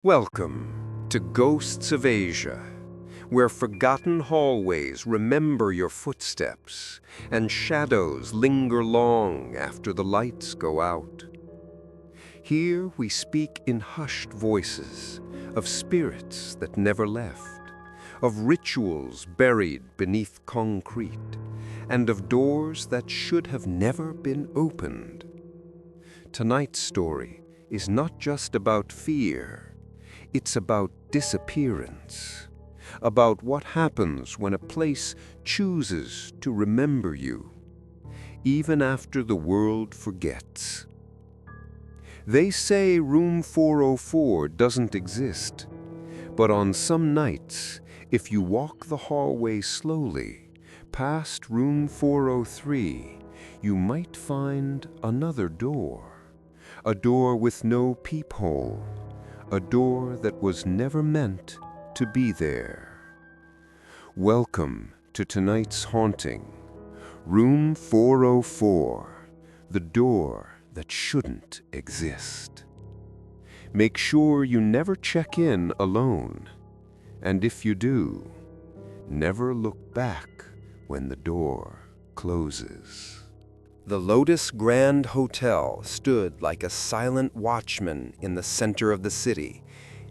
Welcome to Ghosts of Asia, where forgotten hallways remember your footsteps and shadows linger long after the lights go out. Here we speak in hushed voices of spirits that never left, of rituals buried beneath concrete, and of doors that should have never been opened. Tonight's story is not just about fear. It's about disappearance, about what happens when a place chooses to remember you, even after the world forgets. They say room 404 doesn't exist, but on some nights, if you walk the hallway slowly, past room 403, you might find another door, a door with no peephole, a door that was never meant to be there. Welcome to tonight's haunting, room 404, the door that shouldn't exist. Make sure you never check in alone, and if you do, never look back when the door closes. The Lotus Grand Hotel stood like a silent watchman in the center of the city,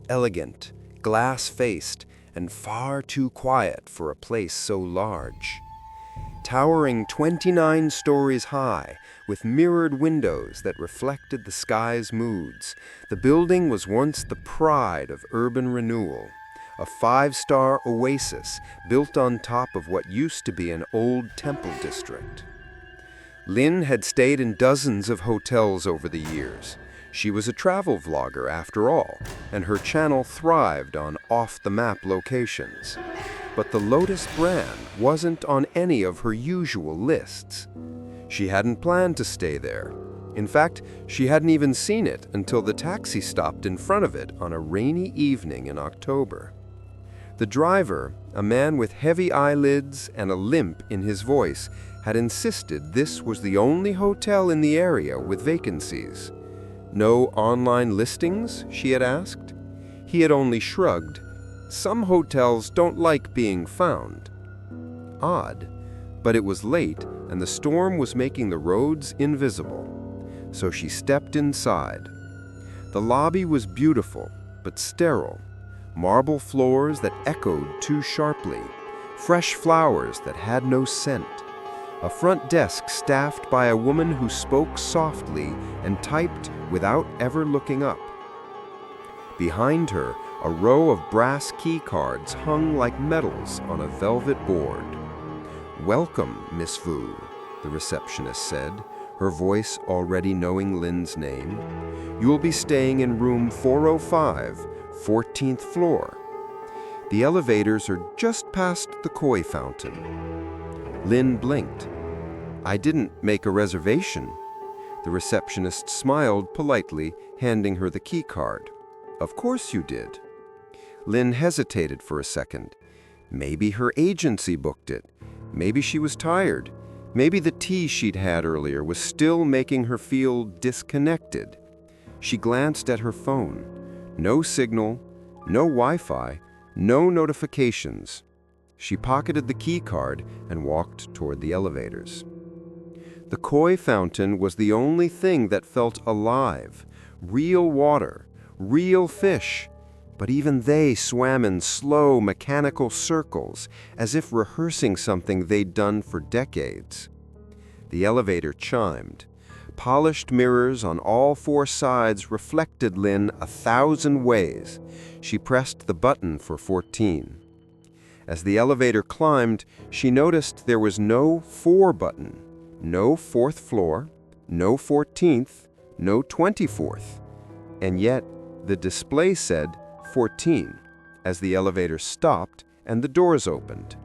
elegant, glass-faced, and far too quiet for a place so large. Towering 29 stories high, with mirrored windows that reflected the sky's moods, the building was once the pride of urban renewal, a five-star oasis built on top of what used to be an old temple district. Lynn had stayed in dozens of hotels over the years. She was a travel vlogger after all, and her channel thrived on off-the-map locations. But the Lotus brand wasn't on any of her usual lists. She hadn't planned to stay there. In fact, she hadn't even seen it until the taxi stopped in front of it on a rainy evening in October. The driver, a man with heavy eyelids and a limp in his voice, had insisted this was the only hotel in the area with vacancies. No online listings, she had asked. He had only shrugged. Some hotels don't like being found. Odd, but it was late and the storm was making the roads invisible. So she stepped inside. The lobby was beautiful, but sterile. Marble floors that echoed too sharply. Fresh flowers that had no scent. A front desk staffed by a woman who spoke softly and typed without ever looking up. Behind her, a row of brass key cards hung like medals on a velvet board. "Welcome, Miss Vu," the receptionist said, her voice already knowing Lynn's name. "You'll be staying in room 405, 14th floor. The elevators are just past the koi fountain." Lynn blinked. "I didn't make a reservation." The receptionist smiled politely, handing her the key card. "Of course you did." Lynn hesitated for a second. Maybe her agency booked it. Maybe she was tired. Maybe the tea she'd had earlier was still making her feel disconnected. She glanced at her phone. No signal, no Wi-Fi, no notifications. She pocketed the key card and walked toward the elevators. The koi fountain was the only thing that felt alive. Real water, real fish. But even they swam in slow, mechanical circles, as if rehearsing something they'd done for decades. The elevator chimed. Polished mirrors on all four sides reflected Lynn 1,000 ways. She pressed the button for 14. As the elevator climbed, she noticed there was no 4 button, no 4th floor, no 14th, no 24th. And yet, the display said 14 as the elevator stopped and the doors opened.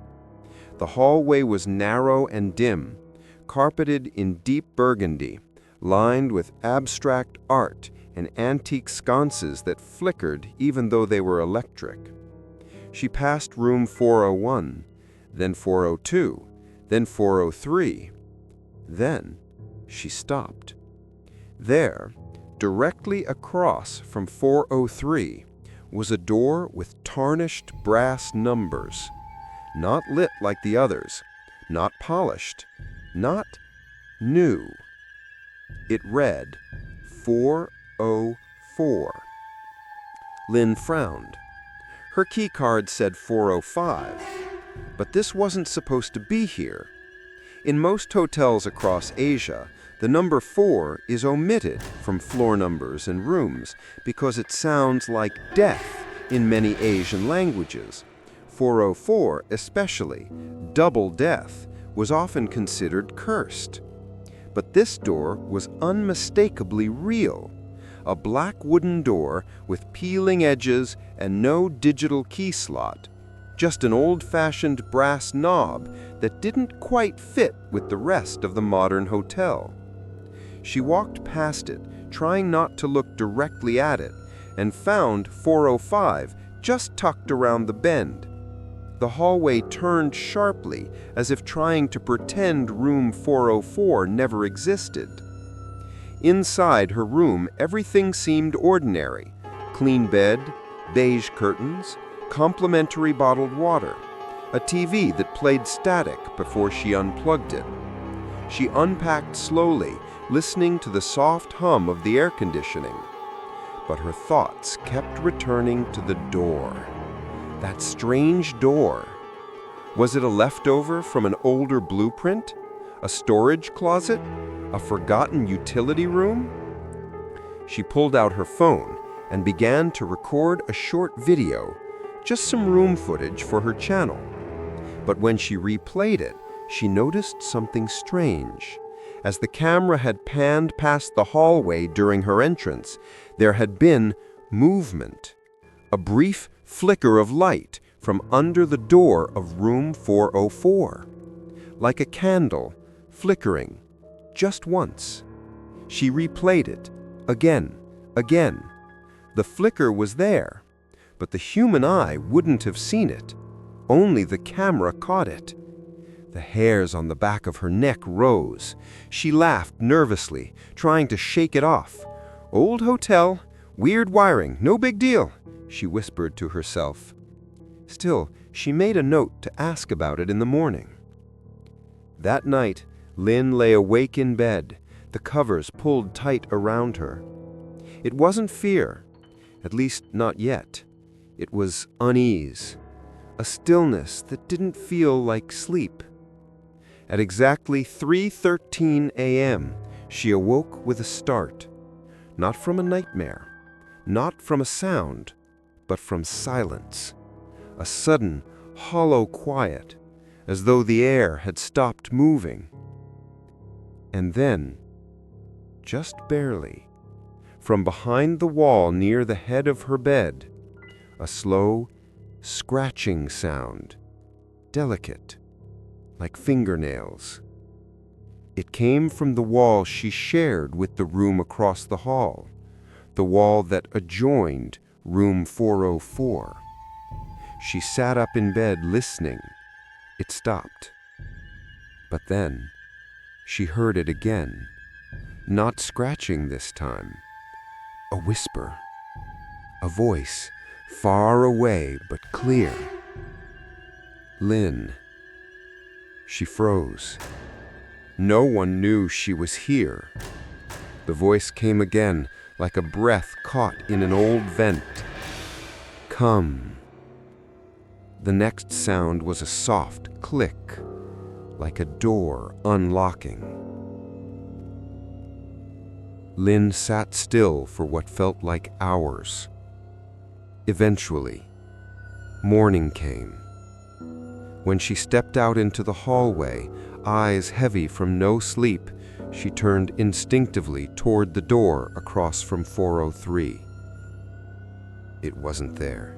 The hallway was narrow and dim, carpeted in deep burgundy, lined with abstract art and antique sconces that flickered even though they were electric. She passed room 401, then 402, then 403. Then she stopped. There, directly across from 403, was a door with tarnished brass numbers, not lit like the others, not polished, not new. It read 404. Lynn frowned. Her keycard said 405, but this wasn't supposed to be here. In most hotels across Asia, the number 4 is omitted from floor numbers and rooms because it sounds like death in many Asian languages. 404 especially, double death, was often considered cursed. But this door was unmistakably real. A black wooden door with peeling edges and no digital key slot. Just an old-fashioned brass knob that didn't quite fit with the rest of the modern hotel. She walked past it, trying not to look directly at it, and found 405 just tucked around the bend. The hallway turned sharply, as if trying to pretend room 404 never existed. Inside her room, everything seemed ordinary. Clean bed, beige curtains, complimentary bottled water, a TV that played static before she unplugged it. She unpacked slowly, listening to the soft hum of the air conditioning. But her thoughts kept returning to the door. That strange door. Was it a leftover from an older blueprint? A storage closet? A forgotten utility room? She pulled out her phone and began to record a short video, just some room footage for her channel. But when she replayed it, she noticed something strange. As the camera had panned past the hallway during her entrance, there had been movement. A brief flicker of light from under the door of room 404. Like a candle, flickering, just once. She replayed it, again. The flicker was there, but the human eye wouldn't have seen it. Only the camera caught it. The hairs on the back of her neck rose. She laughed nervously, trying to shake it off. Old hotel, weird wiring, no big deal, she whispered to herself. Still, she made a note to ask about it in the morning. That night, Lynn lay awake in bed, the covers pulled tight around her. It wasn't fear, at least not yet. It was unease, a stillness that didn't feel like sleep. At exactly 3:13 a.m., she awoke with a start. Not from a nightmare, not from a sound, but from silence. A sudden, hollow quiet, as though the air had stopped moving. And then, just barely, from behind the wall near the head of her bed, a slow, scratching sound, delicate, like fingernails. It came from the wall she shared with the room across the hall, the wall that adjoined room 404. She sat up in bed listening. It stopped. But then, she heard it again, not scratching this time. A whisper, a voice, far away but clear. Lynn. She froze. No one knew she was here. The voice came again, like a breath caught in an old vent. Come. The next sound was a soft click, like a door unlocking. Lynn sat still for what felt like hours. Eventually, morning came. When she stepped out into the hallway, eyes heavy from no sleep, she turned instinctively toward the door across from 403. It wasn't there.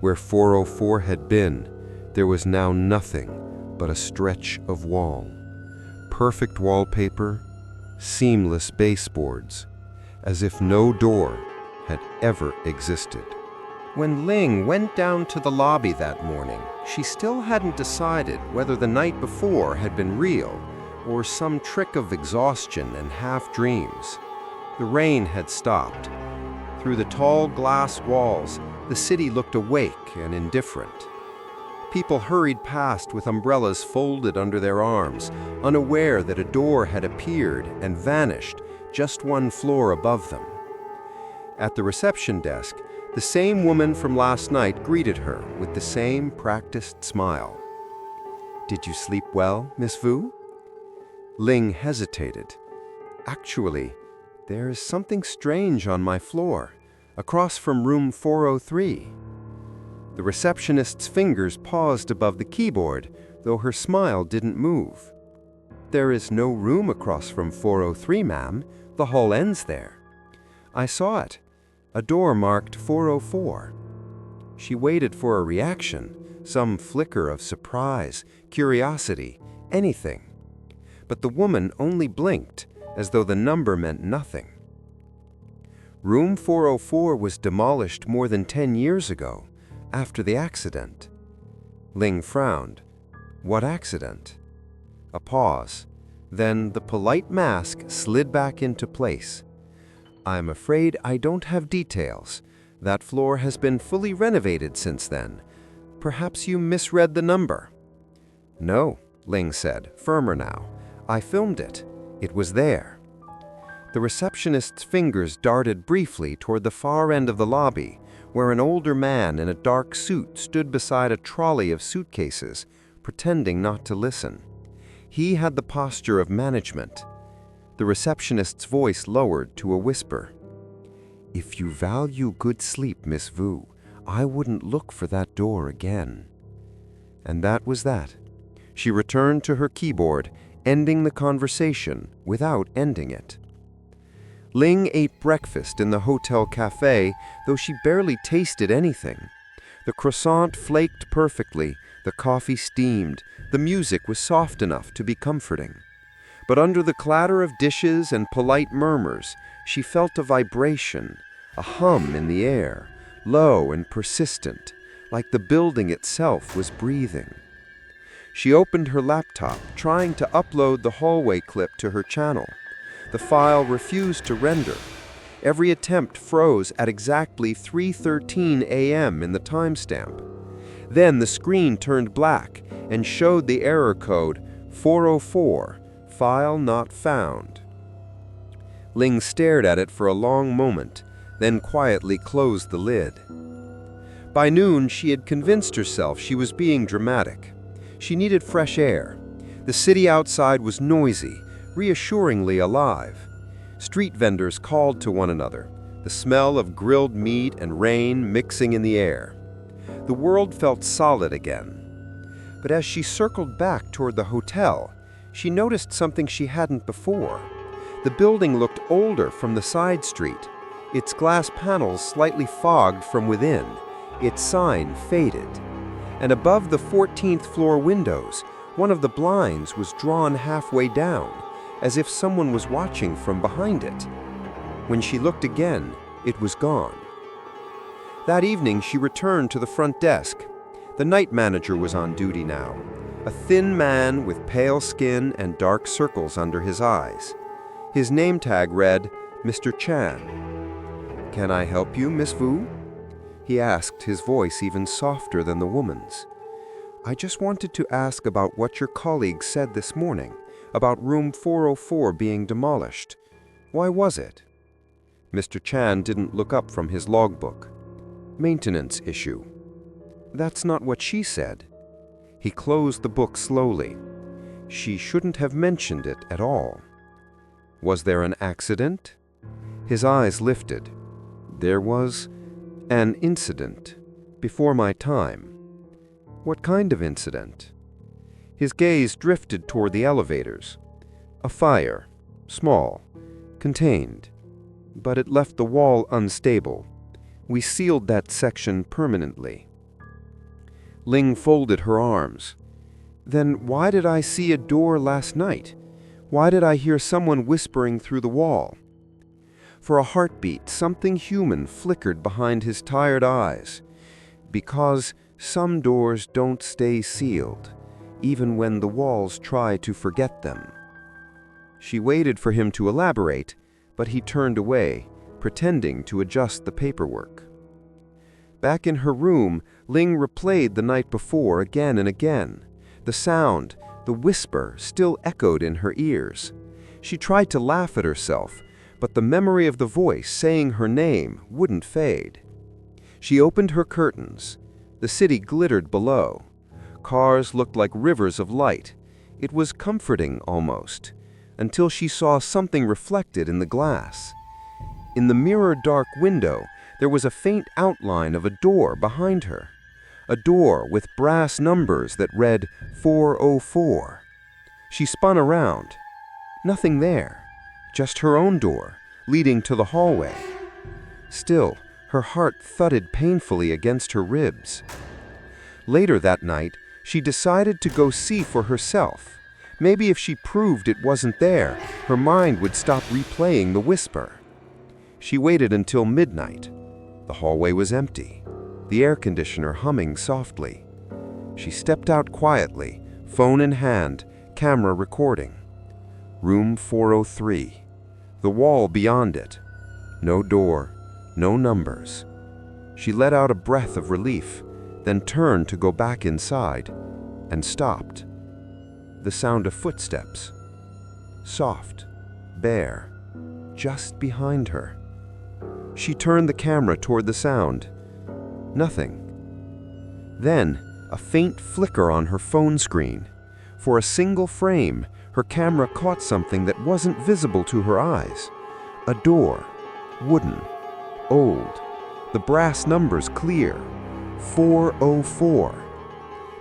Where 404 had been, there was now nothing but a stretch of wall. Perfect wallpaper, seamless baseboards, as if no door had ever existed. When Ling went down to the lobby that morning, she still hadn't decided whether the night before had been real or some trick of exhaustion and half-dreams. The rain had stopped. Through the tall glass walls, the city looked awake and indifferent. People hurried past with umbrellas folded under their arms, unaware that a door had appeared and vanished just one floor above them. At the reception desk, the same woman from last night greeted her with the same practiced smile. "Did you sleep well, Miss Vu?" Ling hesitated. "Actually, there is something strange on my floor, across from room 403. The receptionist's fingers paused above the keyboard, though her smile didn't move. "There is no room across from 403, ma'am. The hall ends there." "I saw it. A door marked 404. She waited for a reaction, some flicker of surprise, curiosity, anything. But the woman only blinked, as though the number meant nothing. Room 404 was demolished more than 10 years ago, after the accident. Ling frowned. What accident? A pause. Then the polite mask slid back into place. "I'm afraid I don't have details. That floor has been fully renovated since then. Perhaps you misread the number." "No," Ling said, firmer now. "I filmed it. It was there." The receptionist's fingers darted briefly toward the far end of the lobby, where an older man in a dark suit stood beside a trolley of suitcases, pretending not to listen. He had the posture of management. The receptionist's voice lowered to a whisper. "If you value good sleep, Miss Vu, I wouldn't look for that door again." And that was that. She returned to her keyboard, ending the conversation without ending it. Ling ate breakfast in the hotel cafe, though she barely tasted anything. The croissant flaked perfectly, the coffee steamed, the music was soft enough to be comforting. But under the clatter of dishes and polite murmurs, she felt a vibration, a hum in the air, low and persistent, like the building itself was breathing. She opened her laptop, trying to upload the hallway clip to her channel. The file refused to render. Every attempt froze at exactly 3:13 a.m. in the timestamp. Then the screen turned black and showed the error code 404, file not found. Ling stared at it for a long moment, then quietly closed the lid. By noon, she had convinced herself she was being dramatic. She needed fresh air. The city outside was noisy, reassuringly alive. Street vendors called to one another, the smell of grilled meat and rain mixing in the air. The world felt solid again. But as she circled back toward the hotel, she noticed something she hadn't before. The building looked older from the side street, its glass panels slightly fogged from within, its sign faded. And above the 14th floor windows, one of the blinds was drawn halfway down, as if someone was watching from behind it. When she looked again, it was gone. That evening, she returned to the front desk. The night manager was on duty now, a thin man with pale skin and dark circles under his eyes. His name tag read, Mr. Chan. "Can I help you, Miss Vu?" he asked, his voice even softer than the woman's. "I just wanted to ask about what your colleague said this morning, about room 404 being demolished. Why was it?" Mr. Chan didn't look up from his logbook. "Maintenance issue." "That's not what she said." He closed the book slowly. She shouldn't have mentioned it at all. "Was there an accident?" His eyes lifted. "There was an incident before my time." "What kind of incident?" His gaze drifted toward the elevators. "A fire, small, contained, but it left the wall unstable. We sealed that section permanently." Ling folded her arms. "Then why did I see a door last night? Why did I hear someone whispering through the wall?" For a heartbeat, something human flickered behind his tired eyes. "Because some doors don't stay sealed, even when the walls try to forget them." She waited for him to elaborate, but he turned away, pretending to adjust the paperwork. Back in her room, Ling replayed the night before again and again. The sound, the whisper, still echoed in her ears. She tried to laugh at herself, but the memory of the voice saying her name wouldn't fade. She opened her curtains. The city glittered below. Cars looked like rivers of light. It was comforting almost, until she saw something reflected in the glass. In the mirror-dark window, there was a faint outline of a door behind her. A door with brass numbers that read 404. She spun around. Nothing there, just her own door, leading to the hallway. Still, her heart thudded painfully against her ribs. Later that night, she decided to go see for herself. Maybe if she proved it wasn't there, her mind would stop replaying the whisper. She waited until midnight. The hallway was empty, the air conditioner humming softly. She stepped out quietly, phone in hand, camera recording. Room 403. The wall beyond it. No door, no numbers. She let out a breath of relief, then turned to go back inside, and stopped. The sound of footsteps. Soft, bare, just behind her. She turned the camera toward the sound. Nothing. Then, a faint flicker on her phone screen. For a single frame, her camera caught something that wasn't visible to her eyes. A door, wooden, old, the brass numbers clear, 404.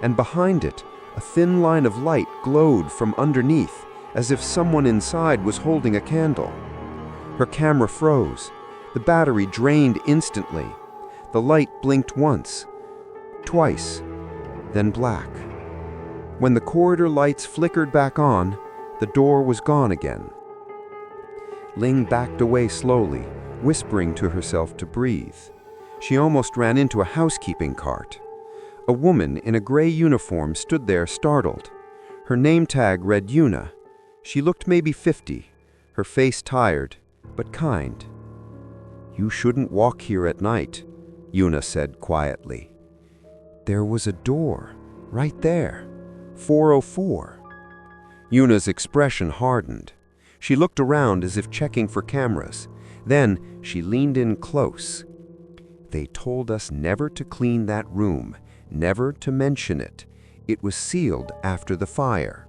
And behind it, a thin line of light glowed from underneath, as if someone inside was holding a candle. Her camera froze. The battery drained instantly. The light blinked once, twice, then black. When the corridor lights flickered back on, the door was gone again. Ling backed away slowly, whispering to herself to breathe. She almost ran into a housekeeping cart. A woman in a gray uniform stood there startled. Her name tag read Yuna. She looked maybe 50, her face tired, but kind. "You shouldn't walk here at night," Yuna said quietly. There was a door, right there, 404. Yuna's expression hardened. She looked around as if checking for cameras. Then she leaned in close. "They told us never to clean that room, never to mention it. It was sealed after the fire."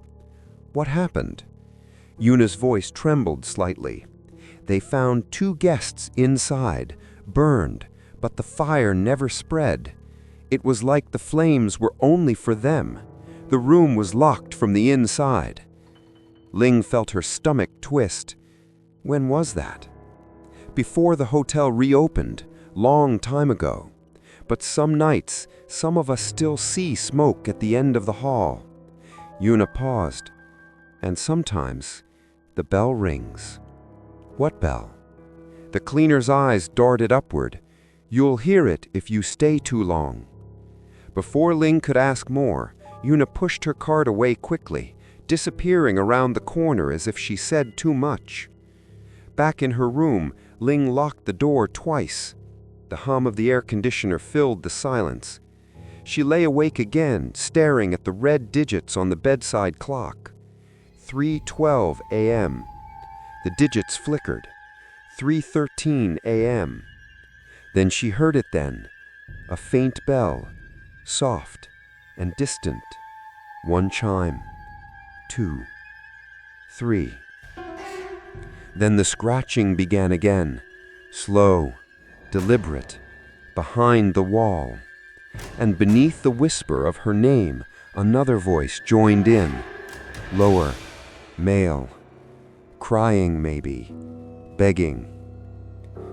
"What happened?" Yuna's voice trembled slightly. "They found 2 guests inside, burned, but the fire never spread. It was like the flames were only for them. The room was locked from the inside." Ling felt her stomach twist. When was that? Before the hotel reopened, long time ago. But some nights, some of us still see smoke at the end of the hall. Yuna paused. "And sometimes, the bell rings." "What bell?" The cleaner's eyes darted upward. "You'll hear it if you stay too long." Before Ling could ask more, Yuna pushed her cart away quickly, disappearing around the corner as if she said too much. Back in her room, Ling locked the door twice. The hum of the air conditioner filled the silence. She lay awake again, staring at the red digits on the bedside clock. 3:12 a.m. The digits flickered. 3:13 a.m. Then she heard it then. A faint bell, soft and distant. 1 chime. 2. 3. Then the scratching began again, slow, deliberate, behind the wall. And beneath the whisper of her name, another voice joined in. Lower, male. Crying maybe, begging.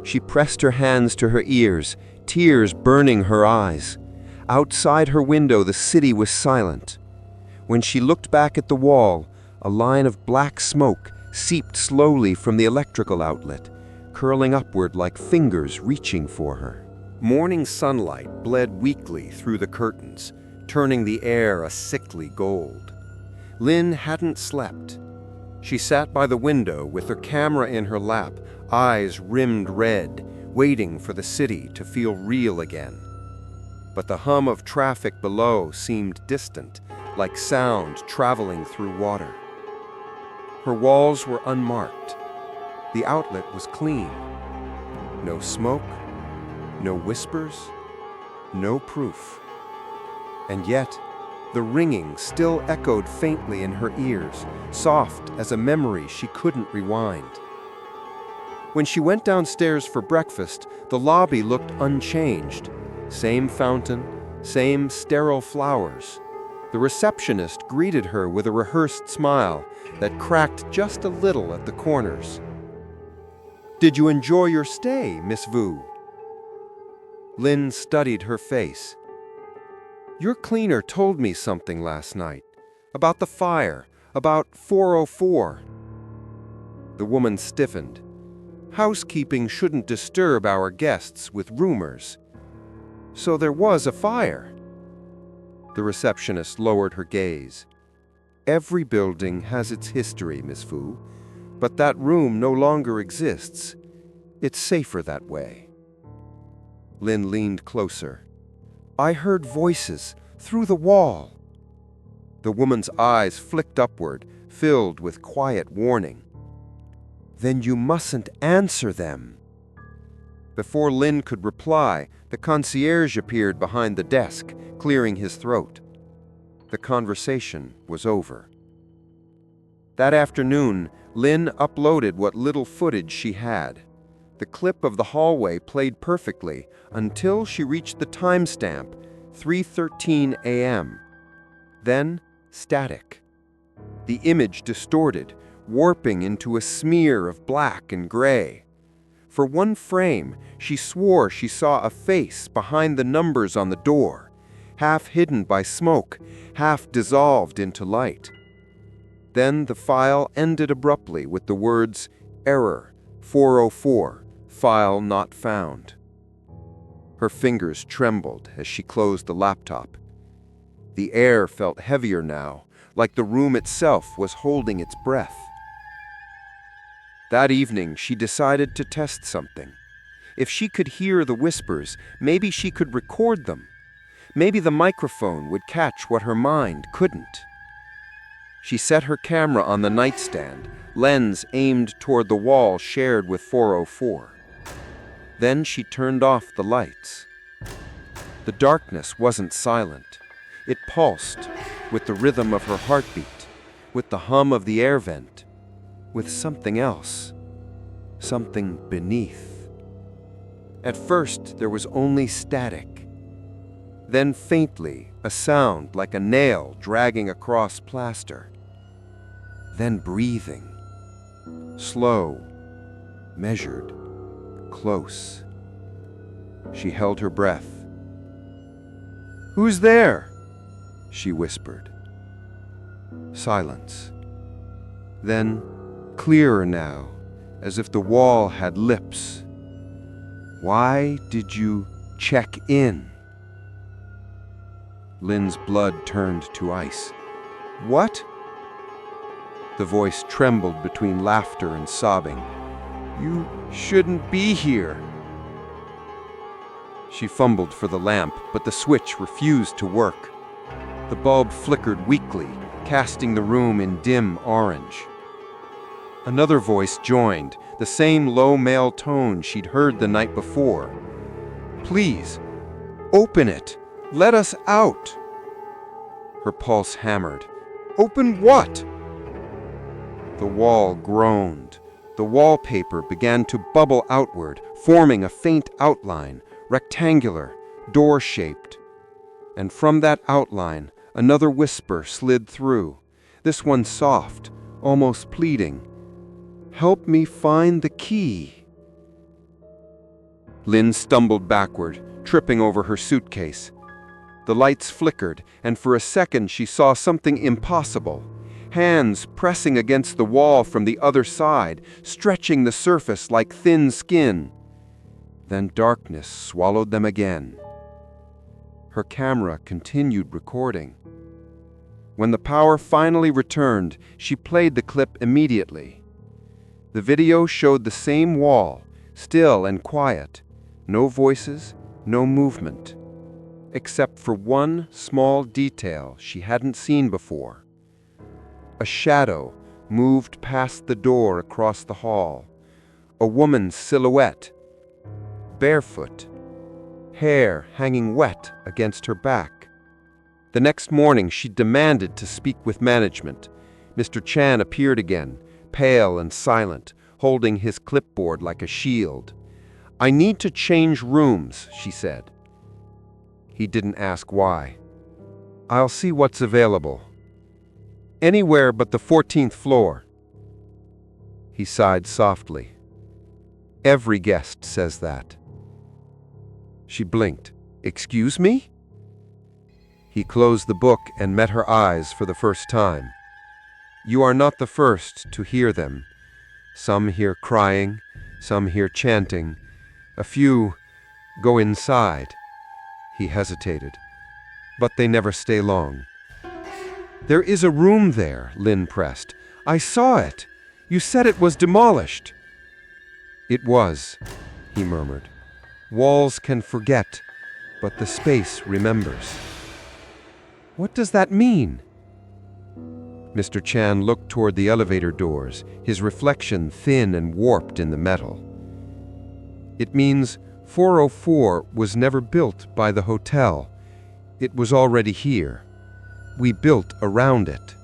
She pressed her hands to her ears, tears burning her eyes. Outside her window, the city was silent. When she looked back at the wall, a line of black smoke seeped slowly from the electrical outlet, curling upward like fingers reaching for her. Morning sunlight bled weakly through the curtains, turning the air a sickly gold. Lin hadn't slept. She sat by the window with her camera in her lap, eyes rimmed red, waiting for the city to feel real again. But the hum of traffic below seemed distant, like sound traveling through water. Her walls were unmarked. The outlet was clean. No smoke, no whispers, no proof. And yet, the ringing still echoed faintly in her ears, soft as a memory she couldn't rewind. When she went downstairs for breakfast, the lobby looked unchanged. Same fountain, same sterile flowers. The receptionist greeted her with a rehearsed smile that cracked just a little at the corners. "Did you enjoy your stay, Miss Vu?" Lynn studied her face. "Your cleaner told me something last night. About the fire, about 404. The woman stiffened. "Housekeeping shouldn't disturb our guests with rumors. So there was a fire." The receptionist lowered her gaze. "Every building has its history, Miss Fu, but that room no longer exists. It's safer that way." Lynn leaned closer. "I heard voices through the wall." The woman's eyes flicked upward, filled with quiet warning. "Then you mustn't answer them." Before Lynn could reply, the concierge appeared behind the desk, clearing his throat. The conversation was over. That afternoon, Lynn uploaded what little footage she had. The clip of the hallway played perfectly until she reached the timestamp, 3:13 a.m. Then, static. The image distorted, warping into a smear of black and gray. For one frame, she swore she saw a face behind the numbers on the door, half hidden by smoke, half dissolved into light. Then the file ended abruptly with the words, "Error, 404, file not found." Her fingers trembled as she closed the laptop. The air felt heavier now, like the room itself was holding its breath. That evening, she decided to test something. If she could hear the whispers, maybe she could record them. Maybe the microphone would catch what her mind couldn't. She set her camera on the nightstand, lens aimed toward the wall shared with 404. Then she turned off the lights. The darkness wasn't silent. It pulsed with the rhythm of her heartbeat, with the hum of the air vent, with something else, something beneath. At first, there was only static. Then faintly, a sound like a nail dragging across plaster. Then breathing. Slow, measured, close. She held her breath. "Who's there?" she whispered. Silence. Then, clearer now, as if the wall had lips. "Why did you check in?" Lynn's blood turned to ice. "What?" The voice trembled between laughter and sobbing. "You shouldn't be here." She fumbled for the lamp, but the switch refused to work. The bulb flickered weakly, casting the room in dim orange. Another voice joined, the same low male tone she'd heard the night before. "Please, open it. Let us out." Her pulse hammered. "Open what?" The wall groaned. The wallpaper began to bubble outward, forming a faint outline, rectangular, door-shaped. And from that outline, another whisper slid through, this one soft, almost pleading. "Help me find the key." Lynn stumbled backward, tripping over her suitcase. The lights flickered, and for a second she saw something impossible. Hands pressing against the wall from the other side, stretching the surface like thin skin. Then darkness swallowed them again. Her camera continued recording. When the power finally returned, she played the clip immediately. The video showed the same wall, still and quiet. No voices, no movement. Except for one small detail she hadn't seen before. A shadow moved past the door across the hall. A woman's silhouette, barefoot, hair hanging wet against her back. The next morning she demanded to speak with management. Mr. Chan appeared again, pale and silent, holding his clipboard like a shield. "I need to change rooms," she said. He didn't ask why. "I'll see what's available. Anywhere but the 14th floor." He sighed softly. "Every guest says that." She blinked. "Excuse me?" He closed the book and met her eyes for the first time. "You are not the first to hear them. Some hear crying, some hear chanting. A few go inside." He hesitated. "But they never stay long." "There is a room there," Lynn pressed. "I saw it. You said it was demolished." "It was," he murmured. "Walls can forget, but the space remembers." "What does that mean?" Mr. Chan looked toward the elevator doors, his reflection thin and warped in the metal. "It means 404 was never built by the hotel. It was already here. We built around it."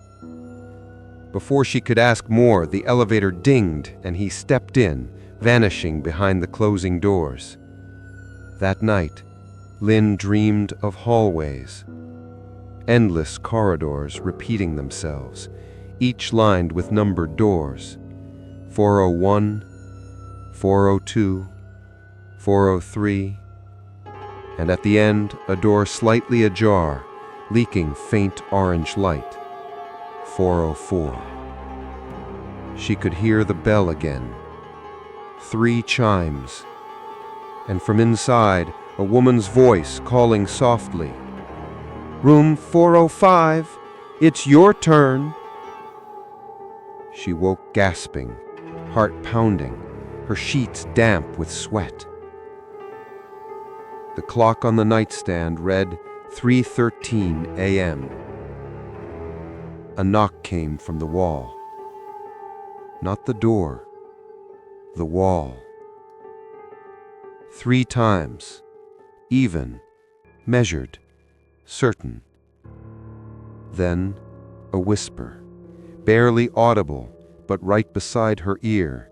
Before she could ask more, the elevator dinged and he stepped in, vanishing behind the closing doors. That night, Lynn dreamed of hallways. Endless corridors repeating themselves, each lined with numbered doors. 401, 402, 403, and at the end, a door slightly ajar, leaking faint orange light. 404. She could hear the bell again. 3 chimes. And from inside, a woman's voice calling softly, "Room 405, it's your turn." She woke gasping, heart pounding, her sheets damp with sweat. The clock on the nightstand read 3:13 a.m. A knock came from the wall. Not the door, the wall. 3 times, even, measured, certain. Then a whisper, barely audible, but right beside her ear,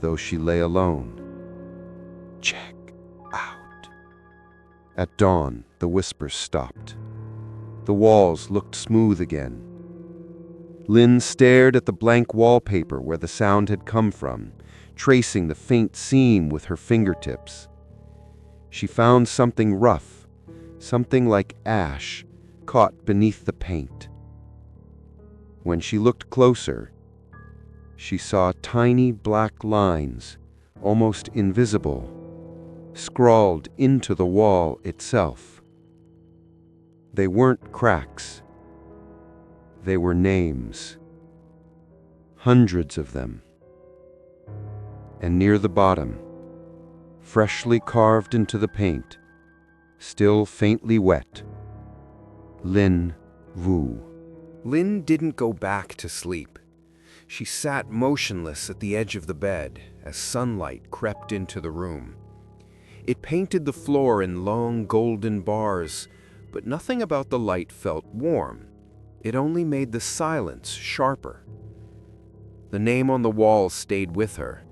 though she lay alone. "Check out." At dawn, the whisper stopped. The walls looked smooth again. Lynn stared at the blank wallpaper where the sound had come from, tracing the faint seam with her fingertips. She found something rough, something like ash, caught beneath the paint. When she looked closer, she saw tiny black lines, almost invisible, scrawled into the wall itself. They weren't cracks. They were names. Hundreds of them. And near the bottom, freshly carved into the paint, still faintly wet, Lin Wu. Lynn didn't go back to sleep. She sat motionless at the edge of the bed as sunlight crept into the room. It painted the floor in long golden bars, but nothing about the light felt warm. It only made the silence sharper. The name on the wall stayed with her.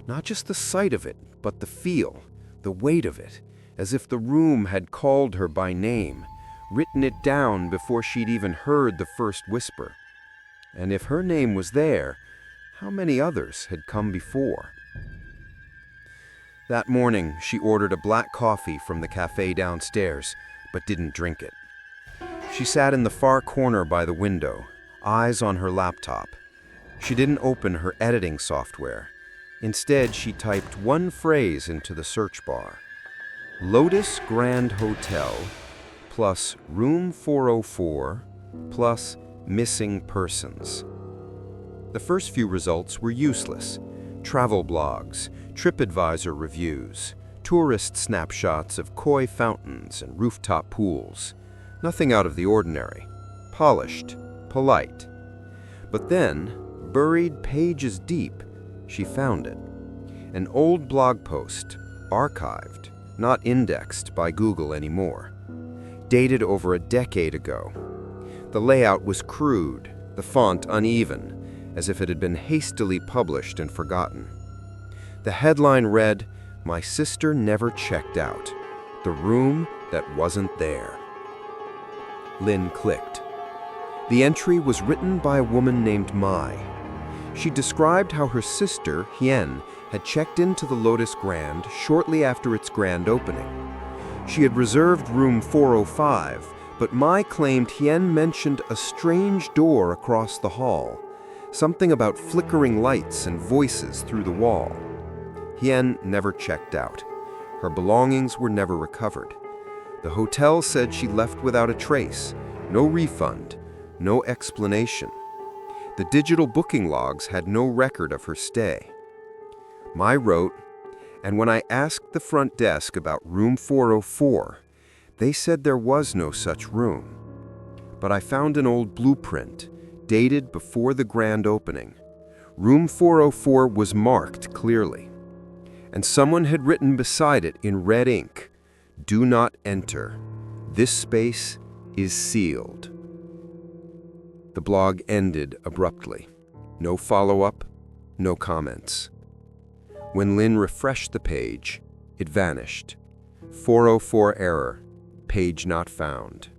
Not just the sight of it, but the feel, the weight of it, as if the room had called her by name, written it down before she'd even heard the first whisper. And if her name was there, how many others had come before? That morning, she ordered a black coffee from the cafe downstairs, but didn't drink it. She sat in the far corner by the window, eyes on her laptop. She didn't open her editing software. Instead, she typed one phrase into the search bar: Lotus Grand Hotel plus room 404 plus missing persons. The first few results were useless. Travel blogs, TripAdvisor reviews, tourist snapshots of koi fountains and rooftop pools. Nothing out of the ordinary. Polished, polite. But then, buried pages deep, she found it. An old blog post, archived, not indexed by Google anymore. Dated over a decade ago. The layout was crude, the font uneven, as if it had been hastily published and forgotten. The headline read, "My sister never checked out. The room that wasn't there." Lynn clicked. The entry was written by a woman named Mai. She described how her sister, Hien, had checked into the Lotus Grand shortly after its grand opening. She had reserved room 405, but Mai claimed Hien mentioned a strange door across the hall, something about flickering lights and voices through the wall. Hien never checked out. Her belongings were never recovered. The hotel said she left without a trace, no refund, no explanation. The digital booking logs had no record of her stay. Mai wrote, and when I asked the front desk about room 404, they said there was no such room. But I found an old blueprint, dated before the grand opening. Room 404 was marked clearly, and someone had written beside it in red ink, "Do not enter. This space is sealed." The blog ended abruptly. No follow-up, no comments. When Lynn refreshed the page, it vanished. 404 error, page not found.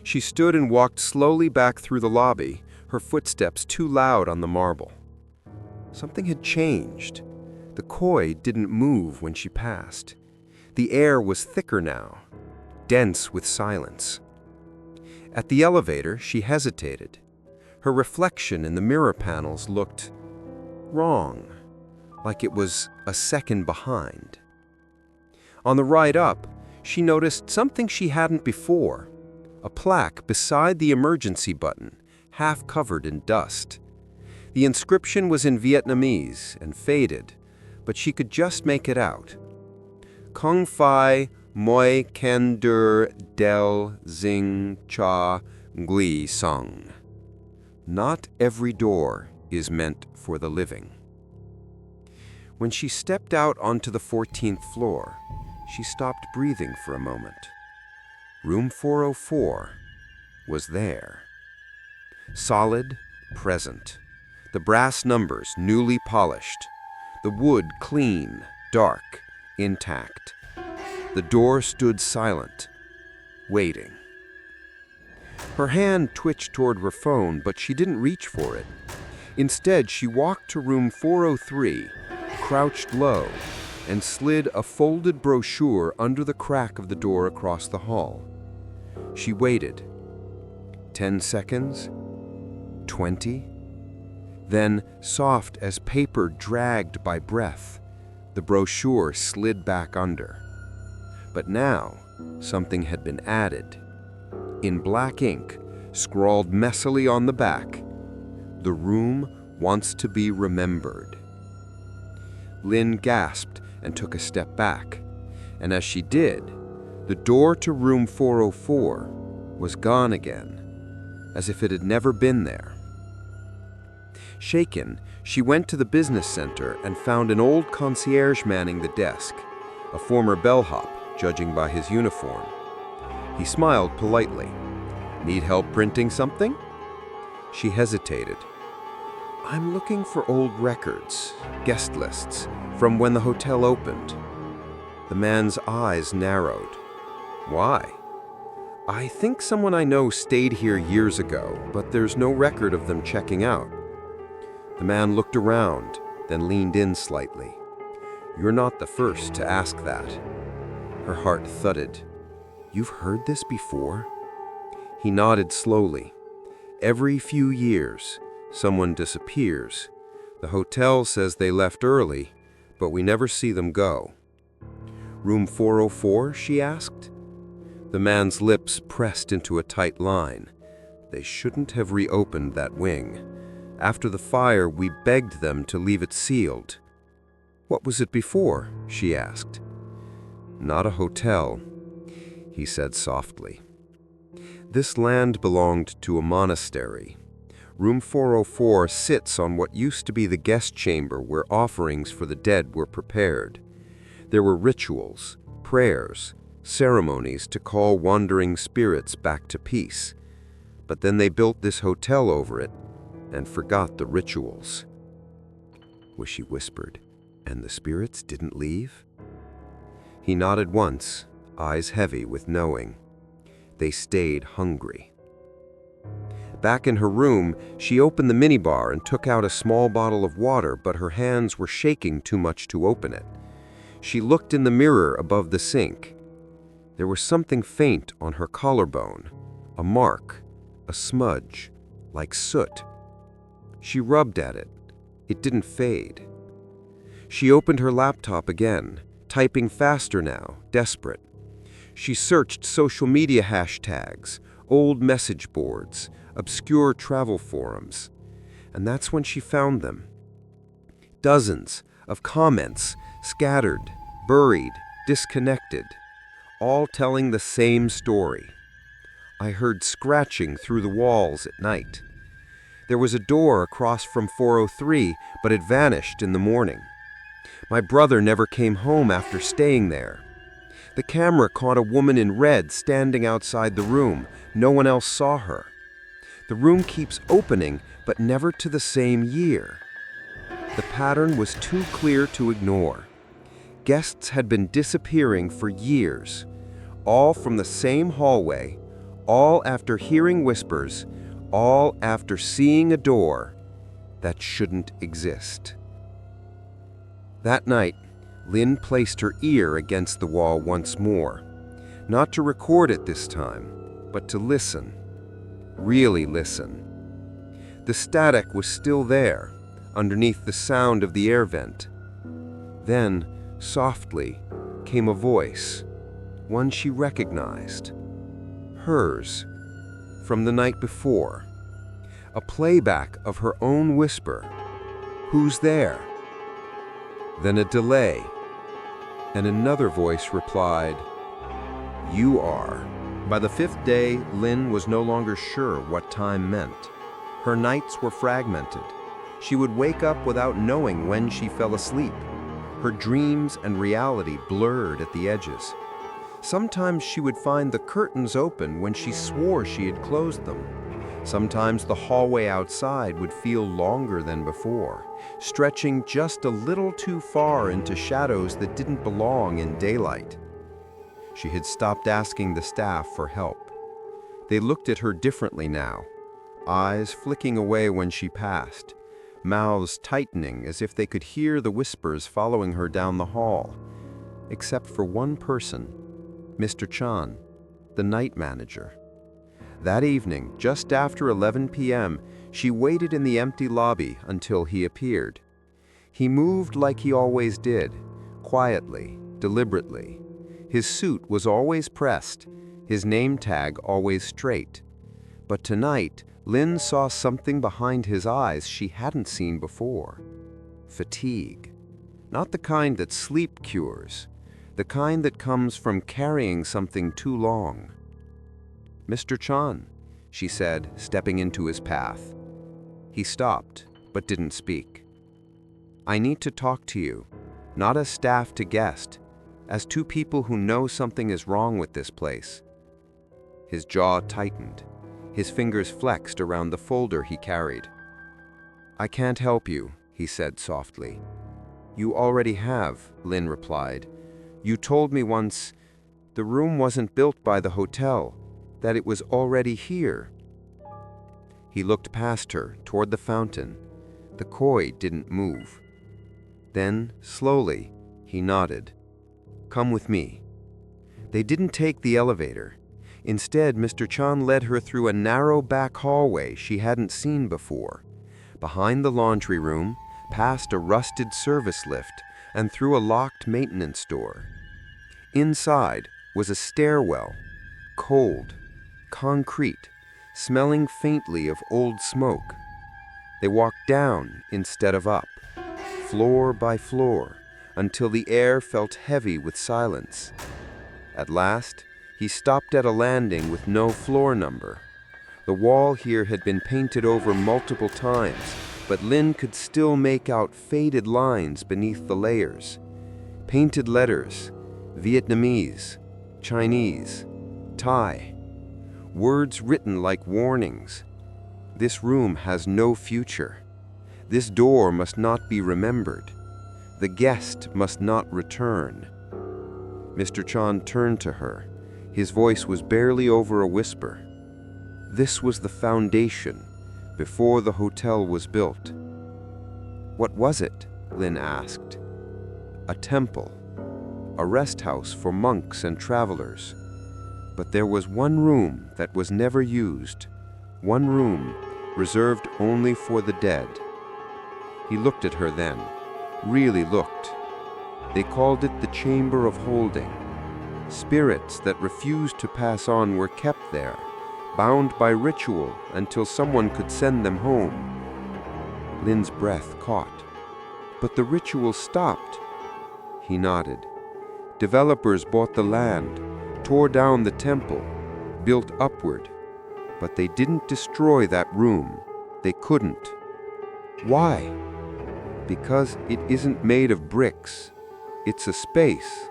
She stood and walked slowly back through the lobby, her footsteps too loud on the marble. Something had changed. The koi didn't move when she passed. The air was thicker now, dense with silence. At the elevator, she hesitated. Her reflection in the mirror panels looked wrong, like it was a second behind. On the ride up, she noticed something she hadn't before, a plaque beside the emergency button, half covered in dust. The inscription was in Vietnamese and faded, but she could just make it out. Kong Phai Moi Ken Der Del Xing Cha Ngui Song. Not every door is meant for the living. When she stepped out onto the 14th floor, she stopped breathing for a moment. Room 404 was there. Solid, present. The brass numbers newly polished. The wood clean, dark, intact. The door stood silent, waiting. Her hand twitched toward her phone, but she didn't reach for it. Instead, she walked to room 403, crouched low, and slid a folded brochure under the crack of the door across the hall. She waited. 10 seconds, 20. Then, soft as paper dragged by breath, the brochure slid back under. But now, something had been added. In black ink, scrawled messily on the back, "The room wants to be remembered." Lynn gasped and took a step back, and as she did, the door to room 404 was gone again, as if it had never been there. Shaken, she went to the business center and found an old concierge manning the desk, a former bellhop, judging by his uniform. He smiled politely. "Need help printing something?" She hesitated. "I'm looking for old records, guest lists, from when the hotel opened." The man's eyes narrowed. "Why?" "I think someone I know stayed here years ago, but there's no record of them checking out." The man looked around, then leaned in slightly. "You're not the first to ask that." Her heart thudded. "You've heard this before?" He nodded slowly. "Every few years, someone disappears. The hotel says they left early, but we never see them go." "Room 404?" she asked. The man's lips pressed into a tight line. They shouldn't have reopened that wing. After the fire, we begged them to leave it sealed. What was it before? She asked. Not a hotel, he said softly. This land belonged to a monastery. Room 404 sits on what used to be the guest chamber where offerings for the dead were prepared. There were rituals, prayers, ceremonies to call wandering spirits back to peace. But then they built this hotel over it and forgot the rituals. Wishy whispered, and the spirits didn't leave? He nodded once, eyes heavy with knowing. They stayed hungry. Back in her room, she opened the minibar and took out a small bottle of water, but her hands were shaking too much to open it. She looked in the mirror above the sink. There was something faint on her collarbone, a mark, a smudge, like soot. She rubbed at it. It didn't fade. She opened her laptop again, typing faster now, desperate. She searched social media hashtags, old message boards, obscure travel forums. And that's when she found them. Dozens of comments, scattered, buried, disconnected, all telling the same story. I heard scratching through the walls at night. There was a door across from 403, but it vanished in the morning. My brother never came home after staying there. The camera caught a woman in red standing outside the room. No one else saw her. The room keeps opening, but never to the same year. The pattern was too clear to ignore. Guests had been disappearing for years, all from the same hallway, all after hearing whispers, all after seeing a door that shouldn't exist. That night, Lynn placed her ear against the wall once more, not to record it this time, but to listen, really listen. The static was still there, underneath the sound of the air vent. Then, softly, came a voice, one she recognized. Hers, from the night before. A playback of her own whisper. Who's there? Then a delay, and another voice replied, You are. By the fifth day, Lynn was no longer sure what time meant. Her nights were fragmented. She would wake up without knowing when she fell asleep. Her dreams and reality blurred at the edges. Sometimes she would find the curtains open when she swore she had closed them. Sometimes the hallway outside would feel longer than before, stretching just a little too far into shadows that didn't belong in daylight. She had stopped asking the staff for help. They looked at her differently now, eyes flicking away when she passed, mouths tightening as if they could hear the whispers following her down the hall. Except for one person, Mr. Chan, the night manager. That evening, just after 11 p.m., she waited in the empty lobby until he appeared. He moved like he always did, quietly, deliberately. His suit was always pressed, his name tag always straight. But tonight, Lynn saw something behind his eyes she hadn't seen before. Fatigue. Not the kind that sleep cures, the kind that comes from carrying something too long. Mr. Chan, she said, stepping into his path. He stopped, but didn't speak. I need to talk to you, not as staff to guest, as two people who know something is wrong with this place. His jaw tightened. His fingers flexed around the folder he carried. I can't help you, he said softly. You already have, Lynn replied. You told me once the room wasn't built by the hotel, that it was already here. He looked past her, toward the fountain. The koi didn't move. Then, slowly, he nodded. Come with me. They didn't take the elevator. Instead, Mr. Chan led her through a narrow back hallway she hadn't seen before, behind the laundry room, past a rusted service lift, and through a locked maintenance door. Inside was a stairwell, cold, concrete, smelling faintly of old smoke. They walked down instead of up, floor by floor, until the air felt heavy with silence. At last, he stopped at a landing with no floor number. The wall here had been painted over multiple times, but Lin could still make out faded lines beneath the layers. Painted letters, Vietnamese, Chinese, Thai. Words written like warnings. This room has no future. This door must not be remembered. The guest must not return. Mr. Chan turned to her. His voice was barely over a whisper. This was the foundation, before the hotel was built. What was it? Lin asked. A temple, a rest house for monks and travelers. But there was one room that was never used, one room reserved only for the dead. He looked at her then, really looked. They called it the Chamber of Holding. Spirits that refused to pass on were kept there, bound by ritual until someone could send them home. Lin's breath caught. But the ritual stopped. He nodded. Developers bought the land, tore down the temple, built upward. But they didn't destroy that room. They couldn't. Why? Because it isn't made of bricks. It's a space,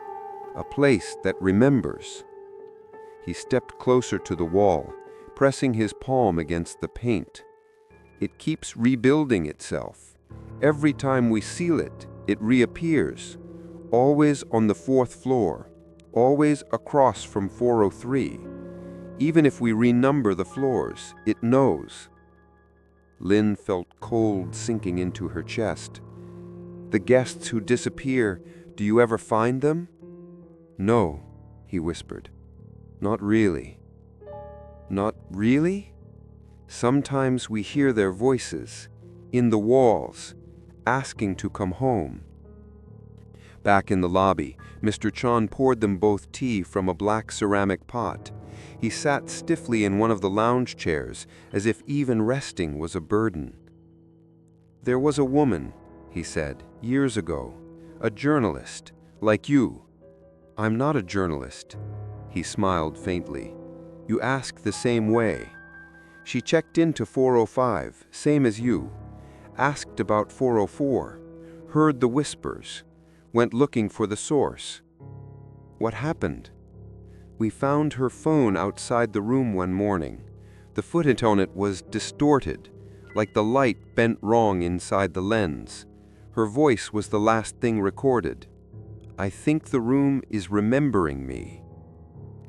a place that remembers. He stepped closer to the wall, pressing his palm against the paint. It keeps rebuilding itself. Every time we seal it, it reappears, always on the 4th floor, always across from 403. Even if we renumber the floors, it knows. Lin felt cold sinking into her chest. The guests who disappear, do you ever find them? No, he whispered. Not really. Not really? Sometimes we hear their voices, in the walls, asking to come home. Back in the lobby, Mr. Chan poured them both tea from a black ceramic pot. He sat stiffly in one of the lounge chairs, as if even resting was a burden. There was a woman, he said, years ago, a journalist, like you. I'm not a journalist. He smiled faintly. You ask the same way. She checked into 405, same as you. Asked about 404, heard the whispers, went looking for the source. What happened? We found her phone outside the room one morning. The footage on it was distorted, like the light bent wrong inside the lens. Her voice was the last thing recorded. I think the room is remembering me.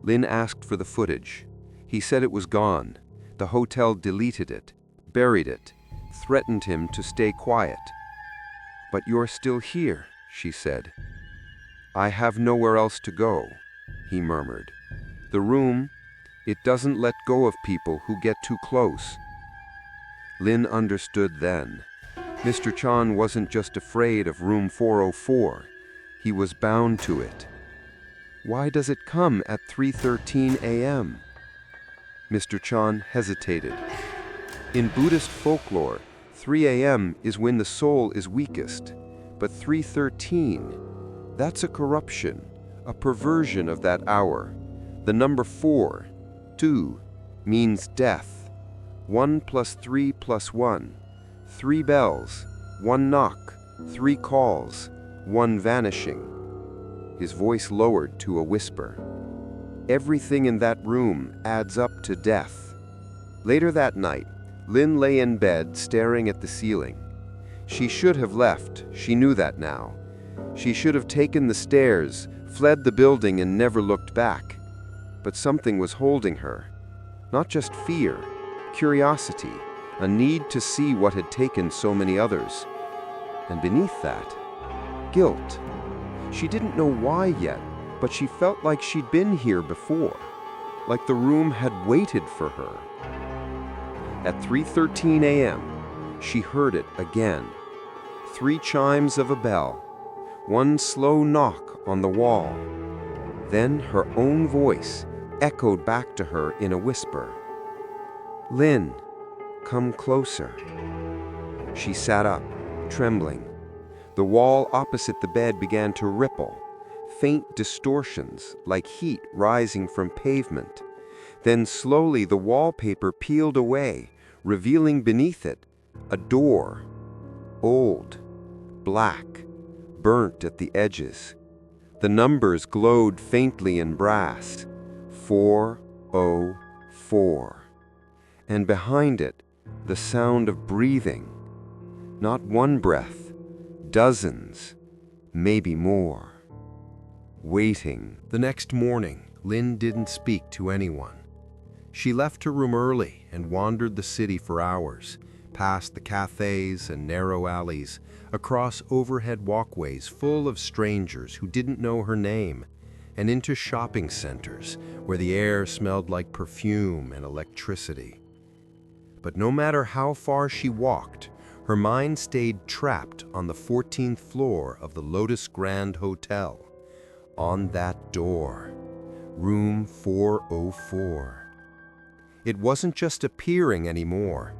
Lin asked for the footage. He said it was gone. The hotel deleted it, buried it, threatened him to stay quiet. But you're still here, she said. I have nowhere else to go, he murmured. The room, it doesn't let go of people who get too close. Lin understood then. Mr. Chan wasn't just afraid of room 404. He was bound to it. Why does it come at 3:13 a.m.? Mr. Chan hesitated. In Buddhist folklore, 3 a.m. is when the soul is weakest, but 3:13, that's a corruption, a perversion of that hour. The number 4, 2, means death. 1 + 3 + 1. 3 bells, 1 knock, 3 calls, 1 vanishing. His voice lowered to a whisper. Everything in that room adds up to death. Later that night, Lin lay in bed staring at the ceiling. She should have left, she knew that now. She should have taken the stairs, fled the building and never looked back. But something was holding her. Not just fear, curiosity, a need to see what had taken so many others. And beneath that, guilt. She didn't know why yet, but she felt like she'd been here before, like the room had waited for her. At 3:13 a.m., she heard it again. 3 chimes of a bell, 1 slow knock on the wall. Then her own voice echoed back to her in a whisper. "Lynn, come closer." She sat up, trembling. The wall opposite the bed began to ripple, faint distortions like heat rising from pavement. Then slowly the wallpaper peeled away, revealing beneath it a door, old, black, burnt at the edges. The numbers glowed faintly in brass, 404. And behind it, the sound of breathing. Not one breath, dozens, maybe more. Waiting. The next morning, Lynn didn't speak to anyone. She left her room early and wandered the city for hours, past the cafes and narrow alleys, across overhead walkways full of strangers who didn't know her name, and into shopping centers where the air smelled like perfume and electricity. But no matter how far she walked, her mind stayed trapped on the 14th floor of the Lotus Grand Hotel, on that door, room 404. It wasn't just appearing anymore.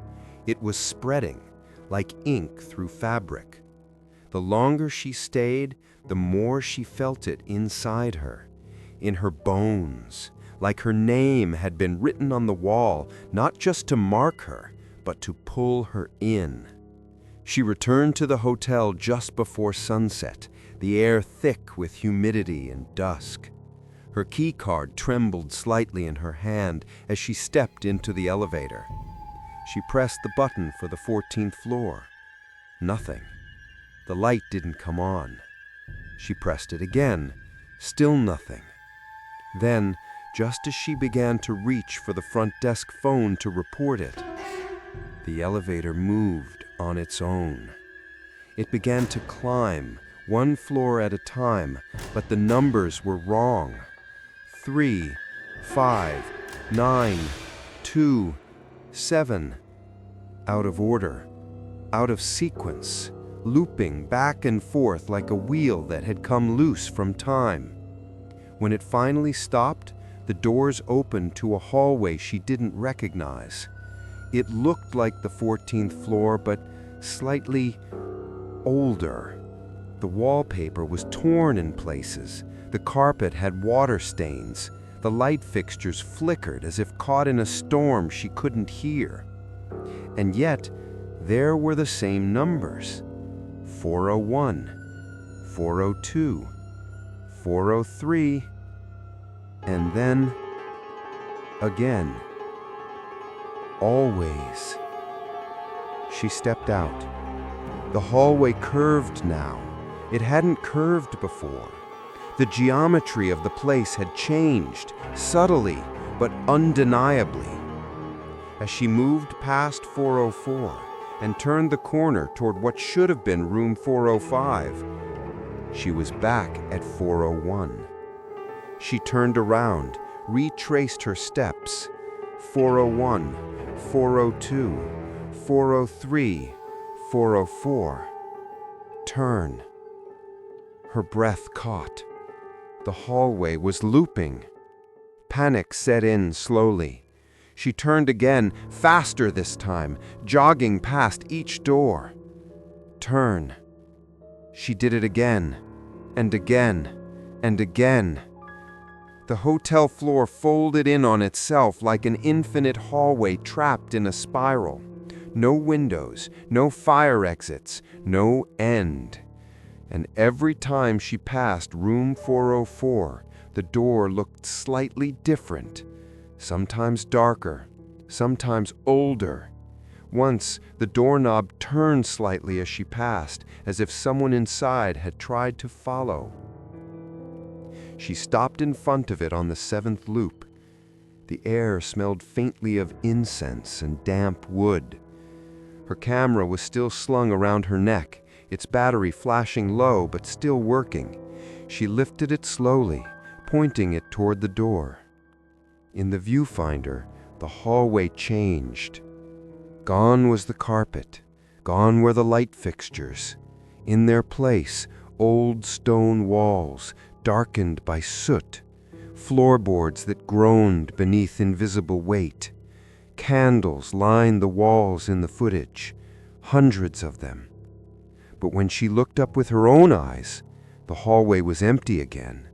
It was spreading, like ink through fabric. The longer she stayed, the more she felt it inside her, in her bones, like her name had been written on the wall, not just to mark her, but to pull her in. She returned to the hotel just before sunset, the air thick with humidity and dusk. Her key card trembled slightly in her hand as she stepped into the elevator. She pressed the button for the 14th floor. Nothing. The light didn't come on. She pressed it again. Still nothing. Then, just as she began to reach for the front desk phone to report it, the elevator moved on its own. It began to climb, one floor at a time, but the numbers were wrong. 3, 5, 9, 2, 7. Out of order, out of sequence, looping back and forth like a wheel that had come loose from time. When it finally stopped, the doors opened to a hallway she didn't recognize. It looked like the 14th floor, but slightly older. The wallpaper was torn in places. The carpet had water stains. The light fixtures flickered as if caught in a storm she couldn't hear. And yet, there were the same numbers. 401, 402, 403, and then again. Always. She stepped out. The hallway curved now. It hadn't curved before. The geometry of the place had changed, subtly but undeniably. As she moved past 404 and turned the corner toward what should have been room 405, she was back at 401. She turned around, retraced her steps. 401, 402, 403, 404. Turn. Her breath caught. The hallway was looping. Panic set in slowly. She turned again, faster this time, jogging past each door. Turn. She did it again, and again, and again. The hotel floor folded in on itself like an infinite hallway trapped in a spiral. No windows, no fire exits, no end. And every time she passed room 404, the door looked slightly different, sometimes darker, sometimes older. Once, the doorknob turned slightly as she passed, as if someone inside had tried to follow. She stopped in front of it on the 7th loop. The air smelled faintly of incense and damp wood. Her camera was still slung around her neck, its battery flashing low but still working. She lifted it slowly, pointing it toward the door. In the viewfinder, the hallway changed. Gone was the carpet. Gone were the light fixtures. In their place, old stone walls, darkened by soot, floorboards that groaned beneath invisible weight. Candles lined the walls in the footage, hundreds of them. But when she looked up with her own eyes, the hallway was empty again.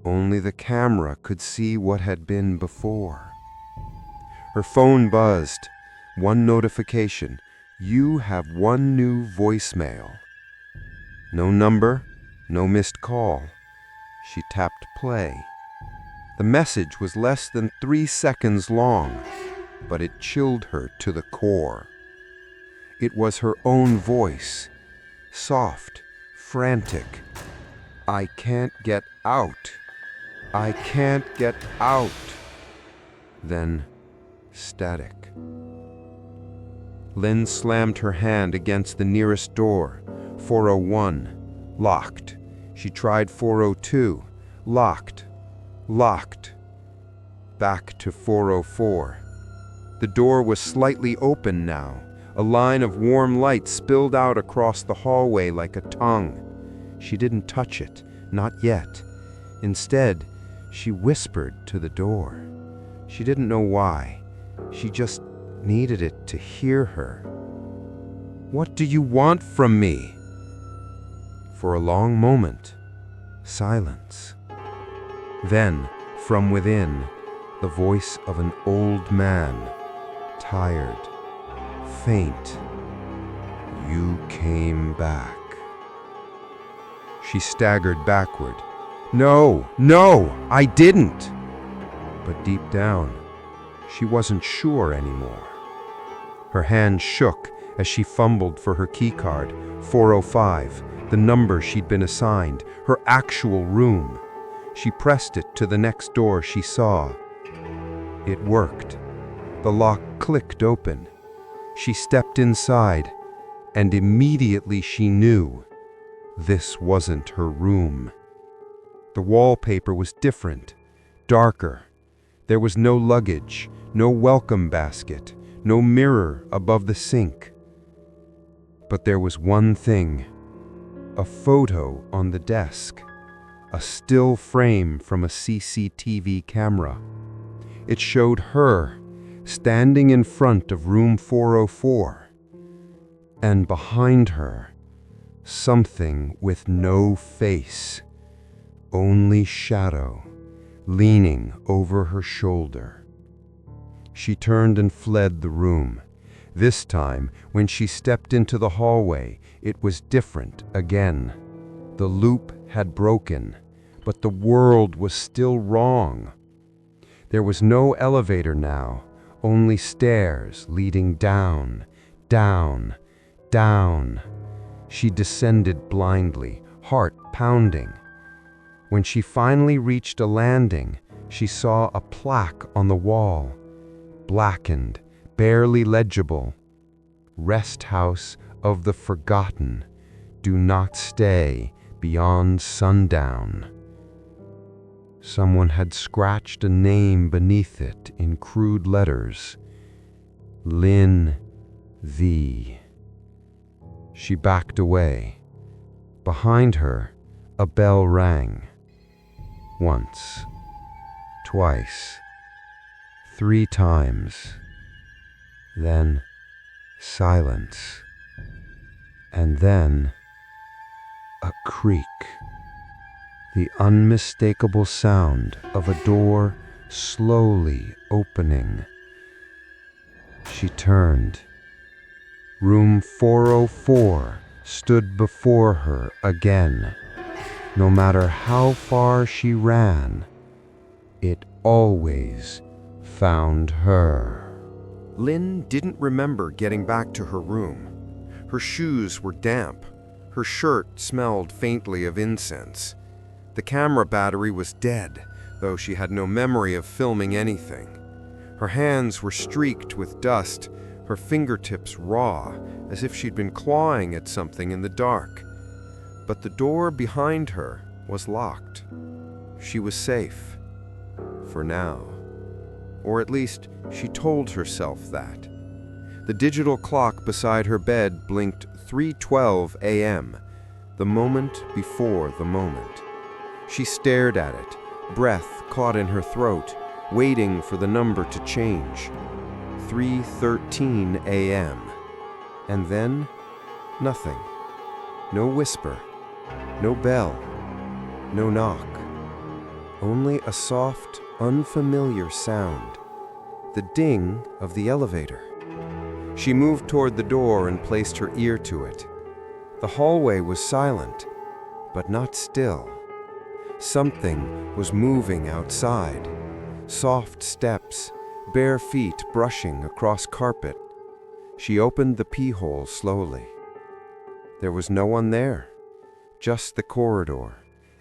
Only the camera could see what had been before. Her phone buzzed. One notification. You have one new voicemail. No number, no missed call. She tapped play. The message was less than 3 seconds long, but it chilled her to the core. It was her own voice, soft, frantic. I can't get out. I can't get out. Then, static. Lynn slammed her hand against the nearest door. 401. Locked. She tried 402. Locked. Locked. Back to 404. The door was slightly open now. A line of warm light spilled out across the hallway like a tongue. She didn't touch it, not yet. Instead, she whispered to the door. She didn't know why. She just needed it to hear her. What do you want from me? For a long moment, silence. Then, from within, the voice of an old man, tired, faint. You came back. She staggered backward. No, I didn't. But deep down, she wasn't sure anymore. Her hand shook as she fumbled for her keycard. 405, the number she'd been assigned, her actual room. She pressed it to the next door she saw. It worked. The lock clicked open. She stepped inside, and immediately she knew this wasn't her room. The wallpaper was different, darker. There was no luggage, no welcome basket, no mirror above the sink. But there was one thing, a photo on the desk, a still frame from a CCTV camera. It showed her standing in front of room 404, and behind her, something with no face, only shadow, leaning over her shoulder. She turned and fled the room. This time, when she stepped into the hallway, it was different again. The loop had broken, but the world was still wrong. There was no elevator now, only stairs leading down, down, down. She descended blindly, heart pounding. When she finally reached a landing, she saw a plaque on the wall, blackened, barely legible. Rest House of the Forgotten. Do not stay beyond sundown. Someone had scratched a name beneath it in crude letters. Lynn V. She backed away. Behind her, a bell rang. Once, twice, 3 times. Then silence. And then a creak. The unmistakable sound of a door slowly opening. She turned. Room 404 stood before her again. No matter how far she ran, it always found her. Lynn didn't remember getting back to her room. Her shoes were damp. Her shirt smelled faintly of incense. The camera battery was dead, though she had no memory of filming anything. Her hands were streaked with dust, her fingertips raw, as if she'd been clawing at something in the dark. But the door behind her was locked. She was safe. For now. Or at least, she told herself that. The digital clock beside her bed blinked 3:12 a.m., the moment before the moment. She stared at it, breath caught in her throat, waiting for the number to change. 3:13 a.m. And then, nothing. No whisper, no bell, no knock. Only a soft, unfamiliar sound. The ding of the elevator. She moved toward the door and placed her ear to it. The hallway was silent, but not still. Something was moving outside. Soft steps, bare feet brushing across carpet. She opened the pee-hole slowly. There was no one there, just the corridor,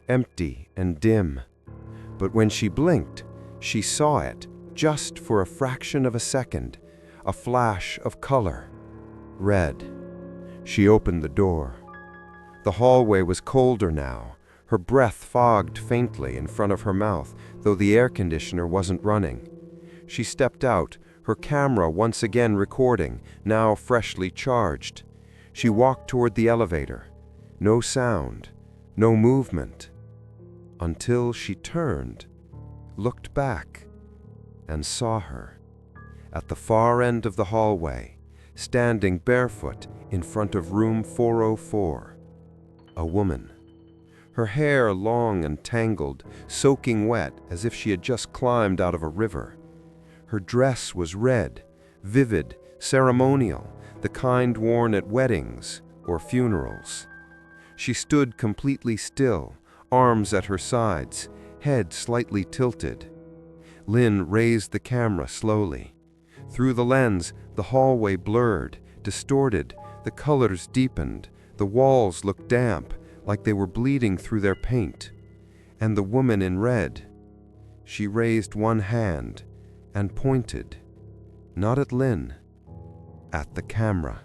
empty and dim. But when she blinked, she saw it, just for a fraction of a second, a flash of color. Red. She opened the door. The hallway was colder now. Her breath fogged faintly in front of her mouth, though the air conditioner wasn't running. She stepped out, her camera once again recording, now freshly charged. She walked toward the elevator. No sound, no movement. Until she turned, looked back, and saw her. At the far end of the hallway, standing barefoot in front of room 404. A woman. Her hair long and tangled, soaking wet as if she had just climbed out of a river. Her dress was red, vivid, ceremonial, the kind worn at weddings or funerals. She stood completely still, arms at her sides, head slightly tilted. Lynn raised the camera slowly. Through the lens, the hallway blurred, distorted, the colors deepened, the walls looked damp, like they were bleeding through their paint. And the woman in red. She raised one hand and pointed, not at Lynn, at the camera.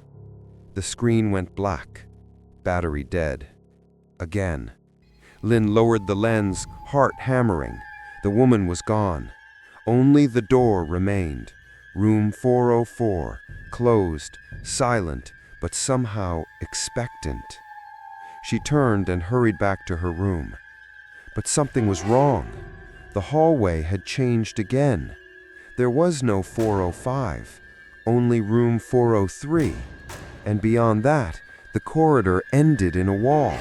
The screen went black, battery dead. Again. Lynn lowered the lens, heart hammering. The woman was gone. Only the door remained. Room 404, closed, silent, but somehow expectant. She turned and hurried back to her room. But something was wrong. The hallway had changed again. There was no 405, only room 403. And beyond that, the corridor ended in a wall.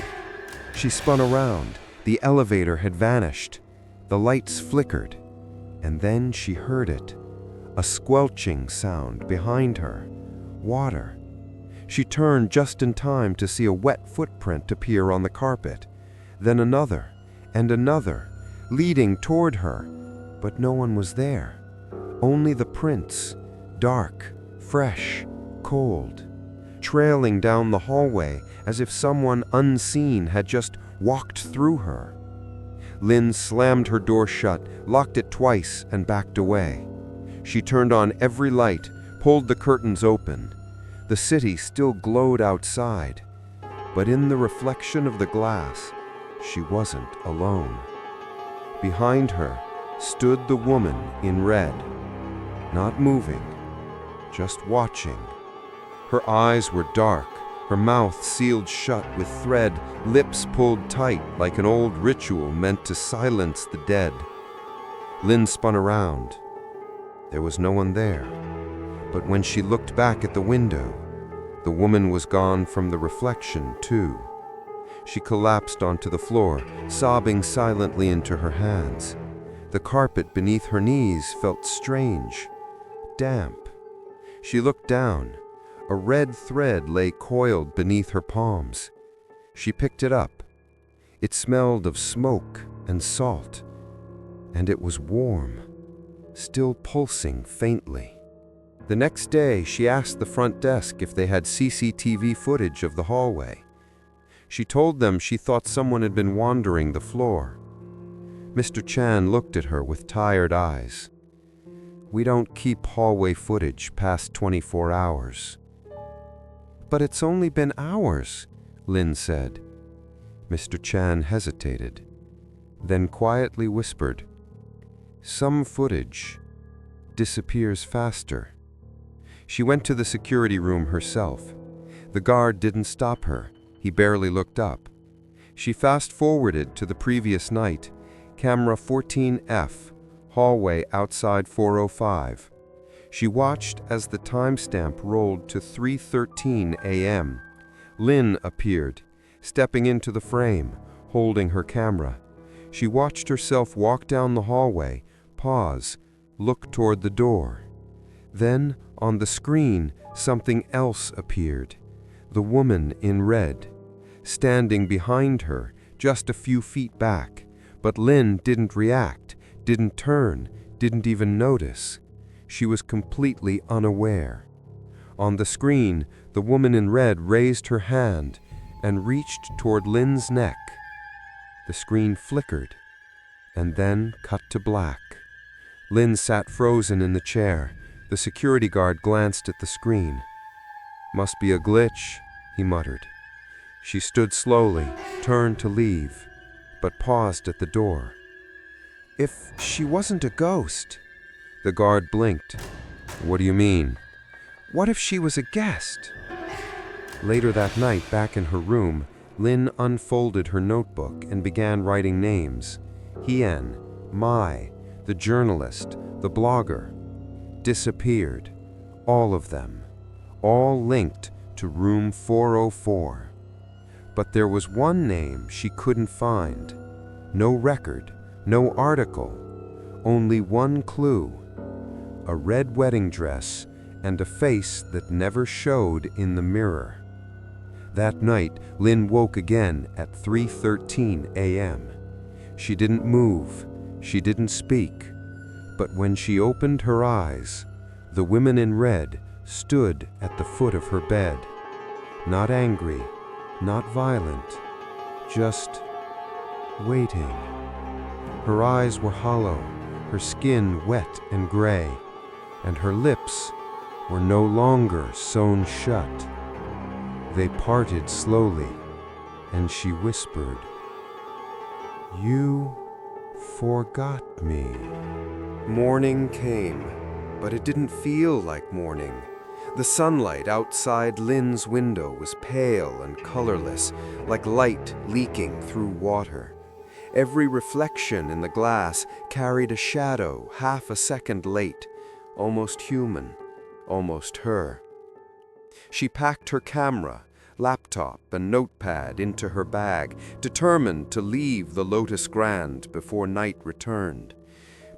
She spun around. The elevator had vanished. The lights flickered. And then she heard it. A squelching sound behind her. Water. She turned just in time to see a wet footprint appear on the carpet. Then another, and another, leading toward her. But no one was there. Only the prints, dark, fresh, cold, trailing down the hallway as if someone unseen had just walked through her. Lynn slammed her door shut, locked it twice, and backed away. She turned on every light, pulled the curtains open. The city still glowed outside, but in the reflection of the glass, she wasn't alone. Behind her stood the woman in red, not moving, just watching. Her eyes were dark, her mouth sealed shut with thread, lips pulled tight like an old ritual meant to silence the dead. Lynn spun around. There was no one there. But when she looked back at the window, the woman was gone from the reflection, too. She collapsed onto the floor, sobbing silently into her hands. The carpet beneath her knees felt strange, damp. She looked down. A red thread lay coiled beneath her palms. She picked it up. It smelled of smoke and salt, and it was warm, still pulsing faintly. The next day, she asked the front desk if they had CCTV footage of the hallway. She told them she thought someone had been wandering the floor. Mr. Chan looked at her with tired eyes. "We don't keep hallway footage past 24 hours. "But it's only been hours," Lynn said. Mr. Chan hesitated, then quietly whispered, "Some footage disappears faster." She went to the security room herself. The guard didn't stop her. He barely looked up. She fast-forwarded to the previous night, camera 14F, hallway outside 405. She watched as the timestamp rolled to 3:13 a.m. Lynn appeared, stepping into the frame, holding her camera. She watched herself walk down the hallway, pause, look toward the door. Then, on the screen, something else appeared. The woman in red, standing behind her, just a few feet back. But Lynn didn't react, didn't turn, didn't even notice. She was completely unaware. On the screen, the woman in red raised her hand and reached toward Lynn's neck. The screen flickered, and then cut to black. Lynn sat frozen in the chair. The security guard glanced at the screen. "Must be a glitch," he muttered. She stood slowly, turned to leave, but paused at the door. "If she wasn't a ghost?" The guard blinked. "What do you mean?" "What if she was a guest?" Later that night, back in her room, Lynn unfolded her notebook and began writing names. Hien, Mai, the journalist, the blogger. Disappeared. All of them. All linked to room 404. But there was one name she couldn't find. No record, no article. Only one clue. A red wedding dress and a face that never showed in the mirror. That night, Lynn woke again at 3:13 a.m. She didn't move, she didn't speak, but when she opened her eyes, the women in red stood at the foot of her bed. Not angry, not violent, just waiting. Her eyes were hollow, her skin wet and gray, and her lips were no longer sewn shut. They parted slowly, and she whispered, "You forgot me." Morning came, but it didn't feel like morning. The sunlight outside Lynn's window was pale and colorless, like light leaking through water. Every reflection in the glass carried a shadow half a second late, almost human, almost her. She packed her camera, laptop, and notepad into her bag, determined to leave the Lotus Grand before night returned.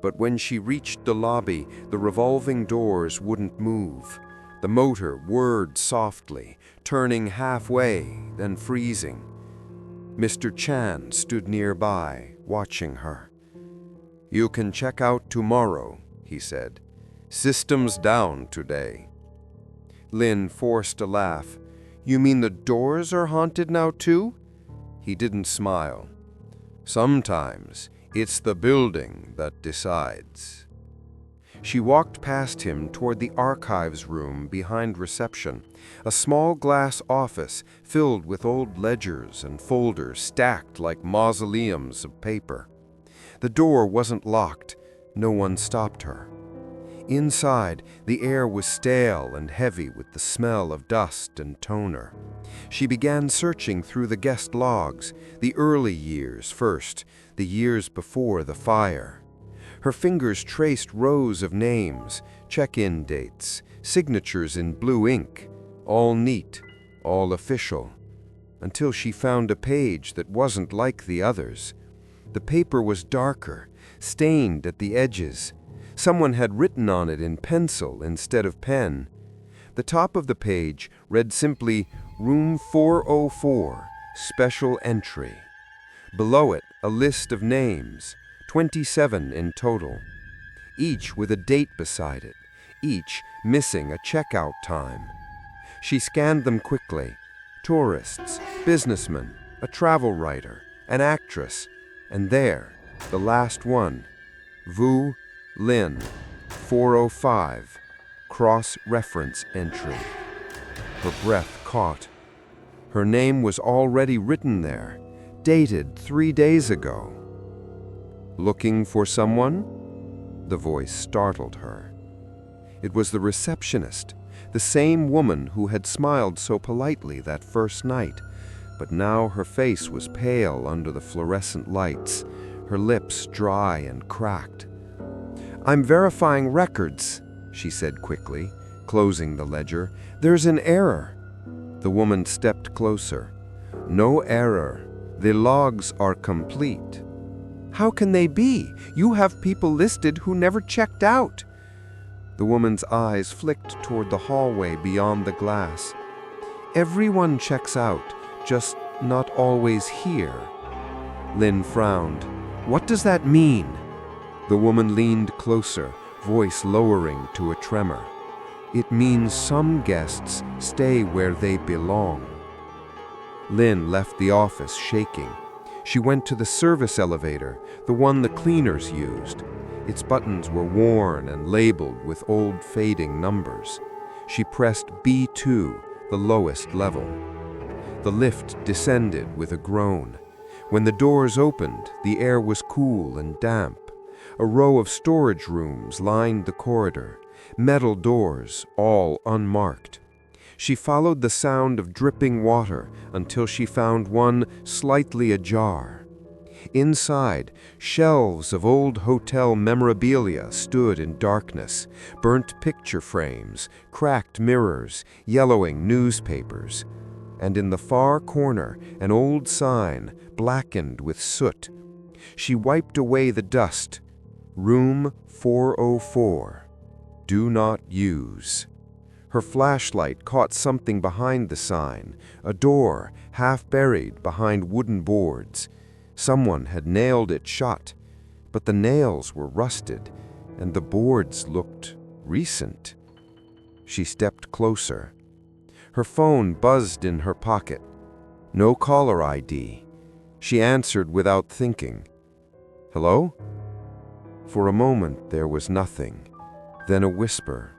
But when she reached the lobby, the revolving doors wouldn't move. The motor whirred softly, turning halfway, then freezing. Mr. Chan stood nearby, watching her. "You can check out tomorrow," he said. "System's down today." Lynn forced a laugh. "You mean the doors are haunted now too?" He didn't smile. "Sometimes it's the building that decides." She walked past him toward the archives room behind reception, a small glass office filled with old ledgers and folders stacked like mausoleums of paper. The door wasn't locked. No one stopped her. Inside, the air was stale and heavy with the smell of dust and toner. She began searching through the guest logs, the early years first, the years before the fire. Her fingers traced rows of names, check-in dates, signatures in blue ink, all neat, all official, until she found a page that wasn't like the others. The paper was darker, stained at the edges. Someone had written on it in pencil instead of pen. The top of the page read simply, "Room 404, Special Entry." Below it, a list of names, 27 in total, each with a date beside it, each missing a checkout time. She scanned them quickly. Tourists, businessmen, a travel writer, an actress, and there, the last one, Vu Lin, 405, cross-reference entry. Her breath caught. Her name was already written there, dated 3 days ago. "Looking for someone?" The voice startled her. It was the receptionist, the same woman who had smiled so politely that first night, but now her face was pale under the fluorescent lights, her lips dry and cracked. "I'm verifying records," she said quickly, closing the ledger. "There's an error." The woman stepped closer. "No error. The logs are complete." "How can they be? You have people listed who never checked out." The woman's eyes flicked toward the hallway beyond the glass. "Everyone checks out, just not always here." Lynn frowned. "What does that mean?" The woman leaned closer, voice lowering to a tremor. "It means some guests stay where they belong." Lynn left the office shaking. She went to the service elevator, the one the cleaners used. Its buttons were worn and labeled with old fading numbers. She pressed B2, the lowest level. The lift descended with a groan. When the doors opened, the air was cool and damp. A row of storage rooms lined the corridor, metal doors, all unmarked. She followed the sound of dripping water until she found one slightly ajar. Inside, shelves of old hotel memorabilia stood in darkness, burnt picture frames, cracked mirrors, yellowing newspapers. And in the far corner, an old sign, blackened with soot. She wiped away the dust. "Room 404. Do not use." Her flashlight caught something behind the sign, a door half buried behind wooden boards. Someone had nailed it shut, but the nails were rusted, and the boards looked recent. She stepped closer. Her phone buzzed in her pocket. No caller ID. She answered without thinking. "Hello?" For a moment there was nothing, then a whisper.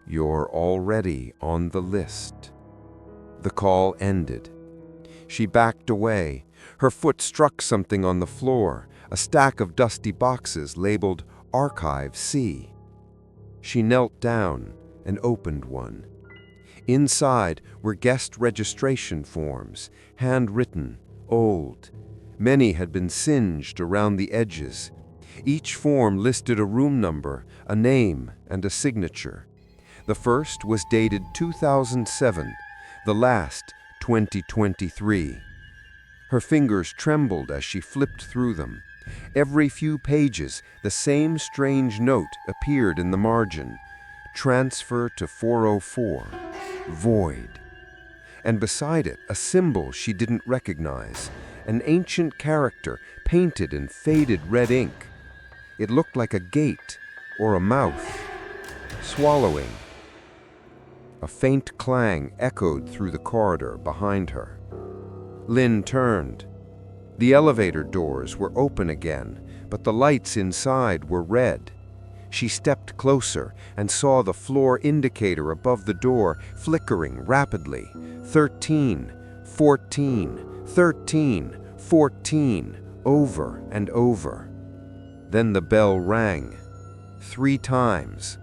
"You're already on the list." The call ended. She backed away. Her foot struck something on the floor, a stack of dusty boxes labeled Archive C. She knelt down and opened one. Inside were guest registration forms, handwritten, old. Many had been singed around the edges. Each form listed a room number, a name, and a signature. The first was dated 2007, the last 2023. Her fingers trembled as she flipped through them. Every few pages, the same strange note appeared in the margin. Transfer to 404. Void. And beside it, a symbol she didn't recognize, an ancient character painted in faded red ink. It looked like a gate or a mouth. Swallowing. A faint clang echoed through the corridor behind her. Lynn turned. The elevator doors were open again, but the lights inside were red. She stepped closer and saw the floor indicator above the door flickering rapidly. 13, 14, 13, 14, over and over. Then the bell rang. 3 times.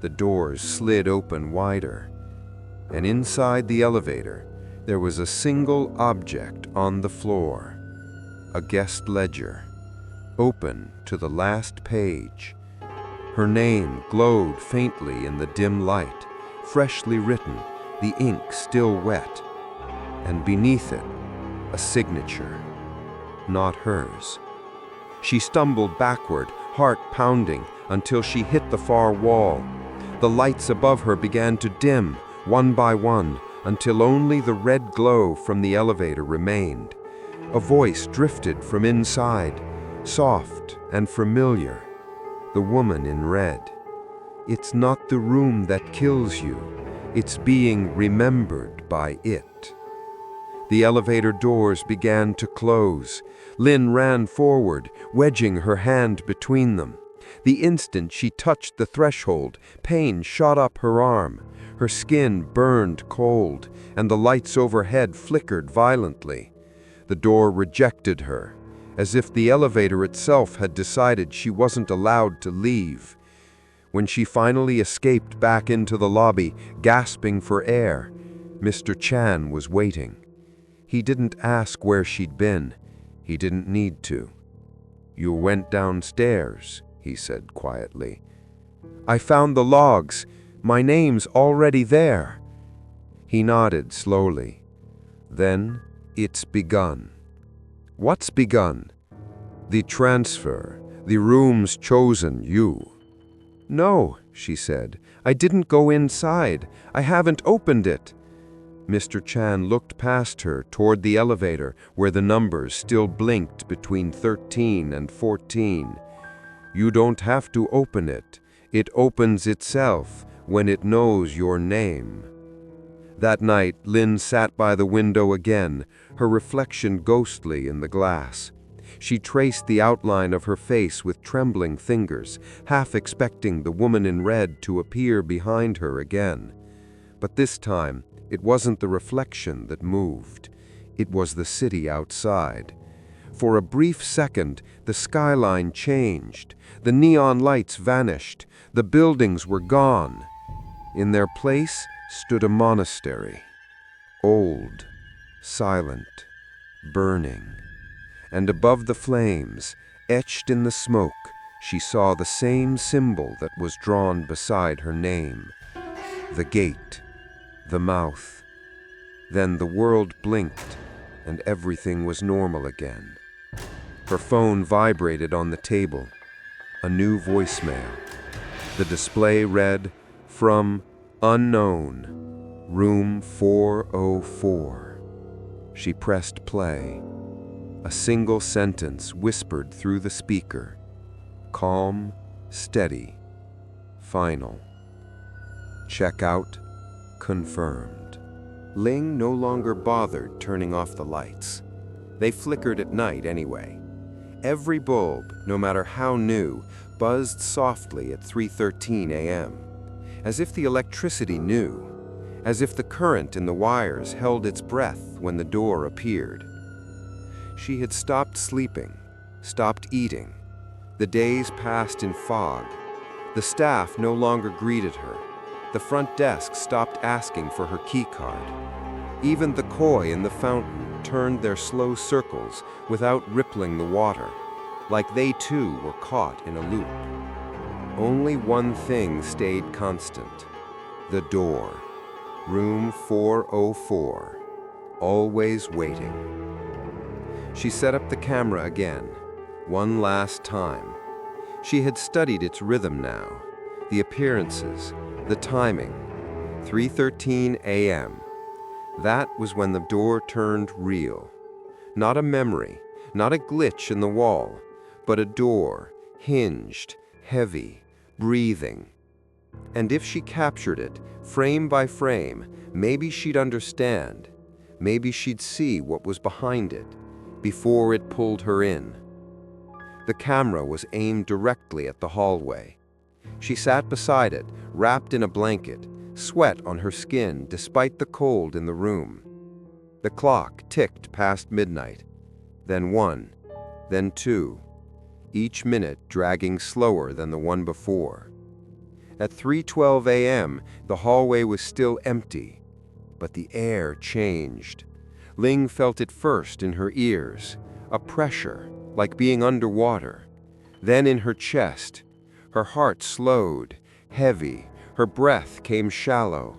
The doors slid open wider. And inside the elevator, there was a single object on the floor. A guest ledger, open to the last page. Her name glowed faintly in the dim light, freshly written, the ink still wet. And beneath it, a signature, not hers. She stumbled backward, heart pounding, until she hit the far wall. The lights above her began to dim, one by one, until only the red glow from the elevator remained. A voice drifted from inside, soft and familiar. The woman in red. "It's not the room that kills you. It's being remembered by it." The elevator doors began to close. Lynn ran forward, wedging her hand between them. The instant she touched the threshold, pain shot up her arm. Her skin burned cold, and the lights overhead flickered violently. The door rejected her, as if the elevator itself had decided she wasn't allowed to leave. When she finally escaped back into the lobby, gasping for air, Mr. Chan was waiting. He didn't ask where she'd been. He didn't need to. "You went downstairs," he said quietly. I found the logs. My name's already there." He nodded slowly. "Then it's begun." "What's begun?" "The transfer. The room's chosen you." "No," she said. "I didn't go inside. I haven't opened it." Mr. Chan looked past her toward the elevator where the numbers still blinked between 13 and 14. "You don't have to open it. It opens itself when it knows your name." That night, Lynn sat by the window again, her reflection ghostly in the glass. She traced the outline of her face with trembling fingers, half expecting the woman in red to appear behind her again. But this time, it wasn't the reflection that moved. It was the city outside. For a brief second, the skyline changed. The neon lights vanished. The buildings were gone. In their place stood a monastery. Old, silent, burning. And above the flames, etched in the smoke, she saw the same symbol that was drawn beside her name. The gate. The mouth. Then the world blinked, and everything was normal again. Her phone vibrated on the table. A new voicemail. The display read, "From unknown, room 404. She pressed play. A single sentence whispered through the speaker. Calm, steady, final. Checkout confirmed. Ling no longer bothered turning off the lights. They flickered at night anyway. Every bulb, no matter how new, buzzed softly at 3:13 a.m., as if the electricity knew, as if the current in the wires held its breath when the door appeared. She had stopped sleeping, stopped eating. The days passed in fog. The staff no longer greeted her. The front desk stopped asking for her keycard. Even the koi in the fountain turned their slow circles without rippling the water, like they too were caught in a loop. Only one thing stayed constant. The door. Room 404. Always waiting. She set up the camera again, one last time. She had studied its rhythm now, the appearances, the timing. 3:13 a.m. That was when the door turned real. Not a memory, not a glitch in the wall, but a door, hinged, heavy, breathing. And if she captured it, frame by frame, maybe she'd understand. Maybe she'd see what was behind it, before it pulled her in. The camera was aimed directly at the hallway. She sat beside it, wrapped in a blanket, sweat on her skin despite the cold in the room. The clock ticked past midnight, then 1, then 2, each minute dragging slower than the one before. At 3:12 a.m., the hallway was still empty, but the air changed. Ling felt it first in her ears, a pressure, like being underwater. Then in her chest. Her heart slowed, heavy, her breath came shallow.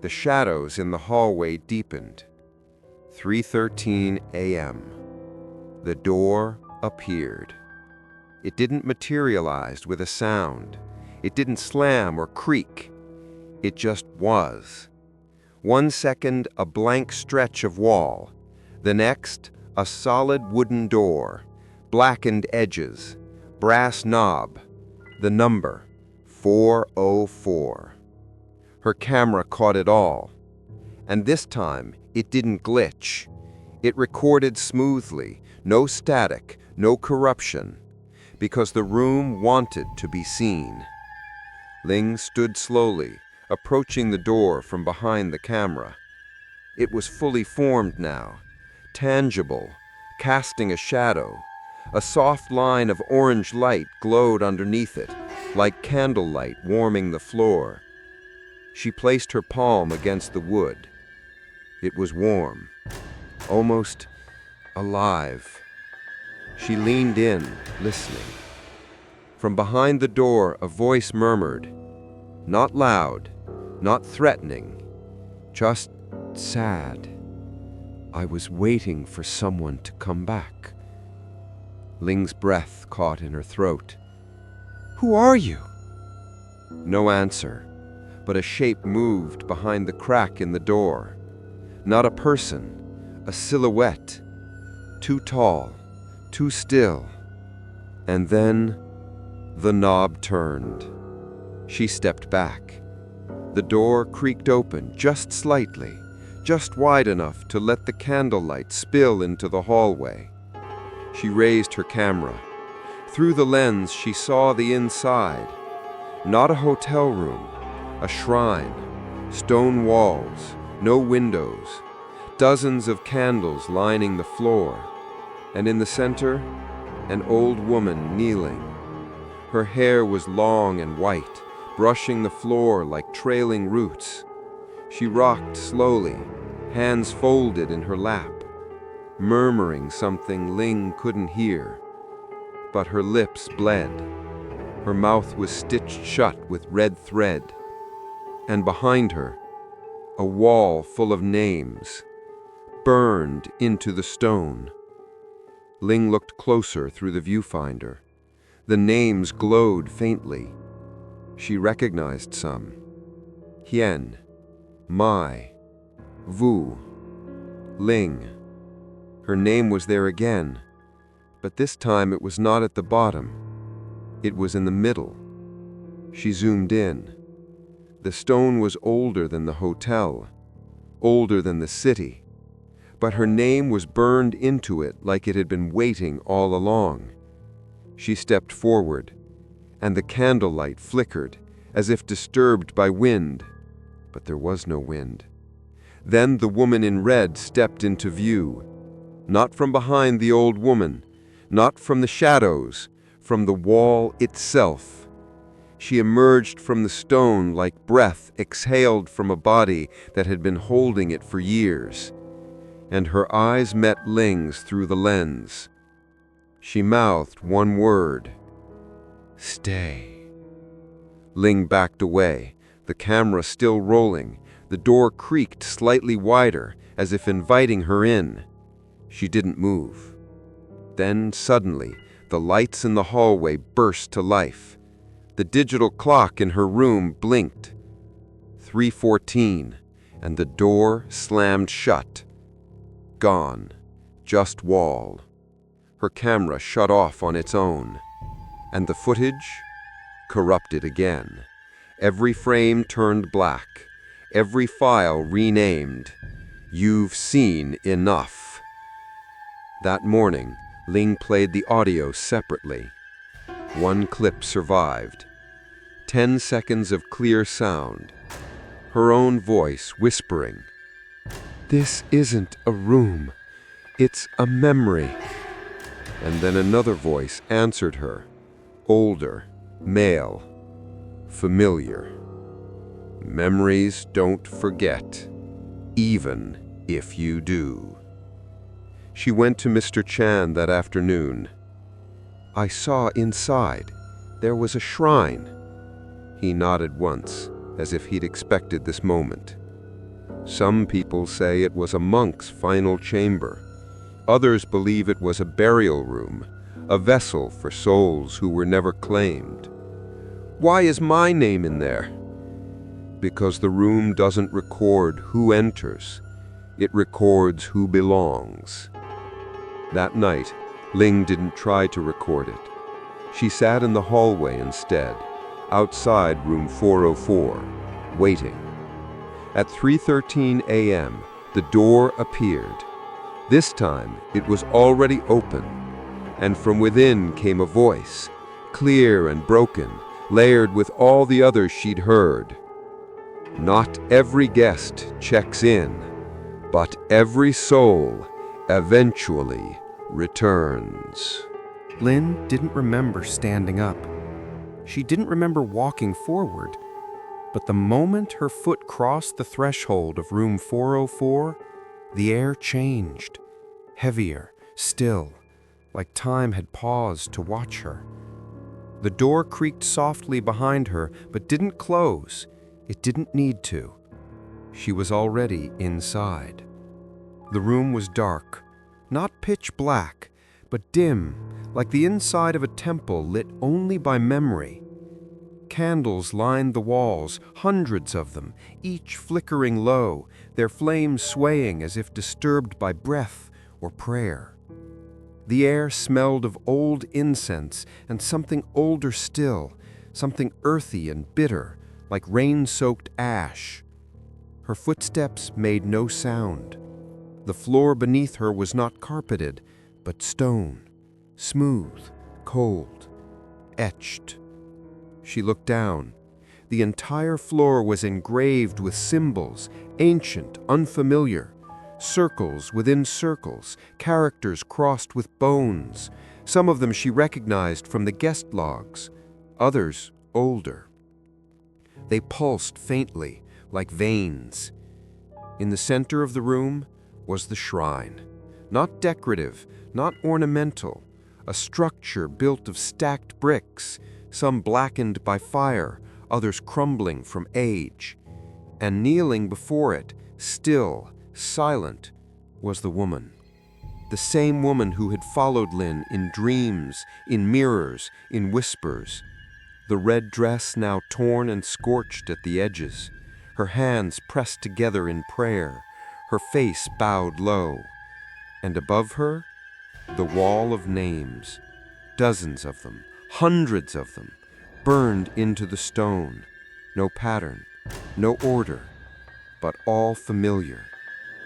The shadows in the hallway deepened. 3:13 a.m. The door appeared. It didn't materialize with a sound. It didn't slam or creak. It just was. 1 second, a blank stretch of wall. The next, a solid wooden door, blackened edges, brass knob, the number, 404. Her camera caught it all. And this time, it didn't glitch. It recorded smoothly, no static, no corruption, because the room wanted to be seen. Ling stood slowly, approaching the door from behind the camera. It was fully formed now, tangible, casting a shadow. A soft line of orange light glowed underneath it, like candlelight warming the floor. She placed her palm against the wood. It was warm, almost alive. She leaned in, listening. From behind the door, a voice murmured, not loud, not threatening, just sad. I was waiting for someone to come back. Ling's breath caught in her throat. Who are you? No answer, but a shape moved behind the crack in the door. Not a person, a silhouette. Too tall, too still. And then the knob turned. She stepped back. The door creaked open just slightly, just wide enough to let the candlelight spill into the hallway. She raised her camera. Through the lens, she saw the inside. Not a hotel room, a shrine, stone walls, no windows, dozens of candles lining the floor, and in the center, an old woman kneeling. Her hair was long and white, brushing the floor like trailing roots. She rocked slowly, hands folded in her lap, murmuring something Ling couldn't hear. But her lips bled. Her mouth was stitched shut with red thread. And behind her, a wall full of names, burned into the stone. Ling looked closer through the viewfinder. The names glowed faintly. She recognized some. Hien, Mai, Vu, Ling. Her name was there again, but this time it was not at the bottom. It was in the middle. She zoomed in. The stone was older than the hotel, older than the city, but her name was burned into it like it had been waiting all along. She stepped forward, and the candlelight flickered, as if disturbed by wind, but there was no wind. Then the woman in red stepped into view, not from behind the old woman, not from the shadows, from the wall itself. She emerged from the stone like breath exhaled from a body that had been holding it for years, and her eyes met Ling's through the lens. She mouthed one word, "Stay." Ling backed away, the camera still rolling. The door creaked slightly wider, as if inviting her in. She didn't move. Then, suddenly, the lights in the hallway burst to life. The digital clock in her room blinked. 3:14, and the door slammed shut. Gone. Just wall. Her camera shut off on its own. And the footage? Corrupted again. Every frame turned black. Every file renamed. You've seen enough. That morning, Ling played the audio separately. One clip survived. 10 seconds of clear sound. Her own voice whispering, "This isn't a room. It's a memory." And then another voice answered her, older, male, familiar. Memories don't forget, even if you do. She went to Mr. Chan that afternoon. "I saw inside. There was a shrine." He nodded once, as if he'd expected this moment. Some people say it was a monk's final chamber. Others believe it was a burial room, a vessel for souls who were never claimed. "Why is my name in there?" Because the room doesn't record who enters. It records who belongs. That night, Ling didn't try to record it. She sat in the hallway instead, outside room 404, waiting. At 3:13 a.m., the door appeared. This time, it was already open, and from within came a voice, clear and broken, layered with all the others she'd heard. "Not every guest checks in, but every soul eventually returns." Lynn didn't remember standing up. She didn't remember walking forward. But the moment her foot crossed the threshold of room 404, the air changed, heavier, still, like time had paused to watch her. The door creaked softly behind her, but didn't close. It didn't need to. She was already inside. The room was dark, not pitch black, but dim, like the inside of a temple lit only by memory. Candles lined the walls, hundreds of them, each flickering low, their flames swaying as if disturbed by breath or prayer. The air smelled of old incense and something older still, something earthy and bitter, like rain-soaked ash. Her footsteps made no sound. The floor beneath her was not carpeted, but stone, smooth, cold, etched. She looked down. The entire floor was engraved with symbols, ancient, unfamiliar. Circles within circles, characters crossed with bones. Some of them she recognized from the guest logs, others older. They pulsed faintly, like veins. In the center of the room was the shrine. Not decorative, not ornamental, a structure built of stacked bricks, some blackened by fire, others crumbling from age. And kneeling before it, still, silent, was the woman. The same woman who had followed Lynn in dreams, in mirrors, in whispers. The red dress now torn and scorched at the edges, her hands pressed together in prayer, her face bowed low. And above her, the wall of names, dozens of them, hundreds of them, burned into the stone. No pattern, no order, but all familiar,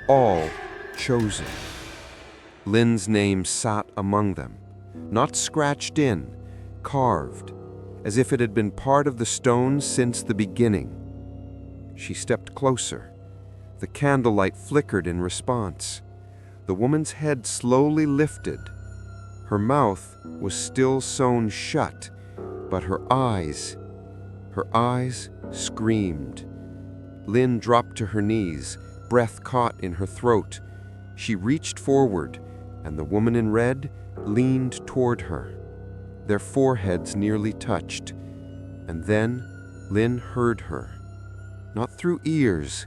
all chosen. Lynn's name sat among them, not scratched in, carved, as if it had been part of the stone since the beginning. She stepped closer. The candlelight flickered in response. The woman's head slowly lifted. Her mouth was still sewn shut, but her eyes screamed. Lynn dropped to her knees, breath caught in her throat. She reached forward, and the woman in red leaned toward her. Their foreheads nearly touched, and then Lynn heard her, not through ears,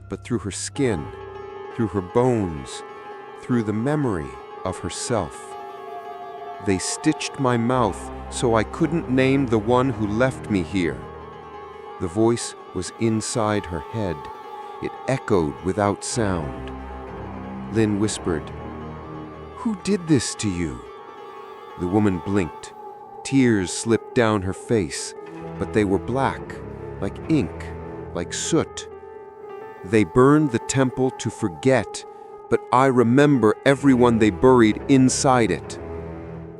but through her skin, through her bones, through the memory of herself. They stitched my mouth so I couldn't name the one who left me here. The voice was inside her head. It echoed without sound. Lynn whispered, "Who did this to you?" The woman blinked. Tears slipped down her face, but they were black, like ink, like soot. "They burned the temple to forget, but I remember everyone they buried inside it."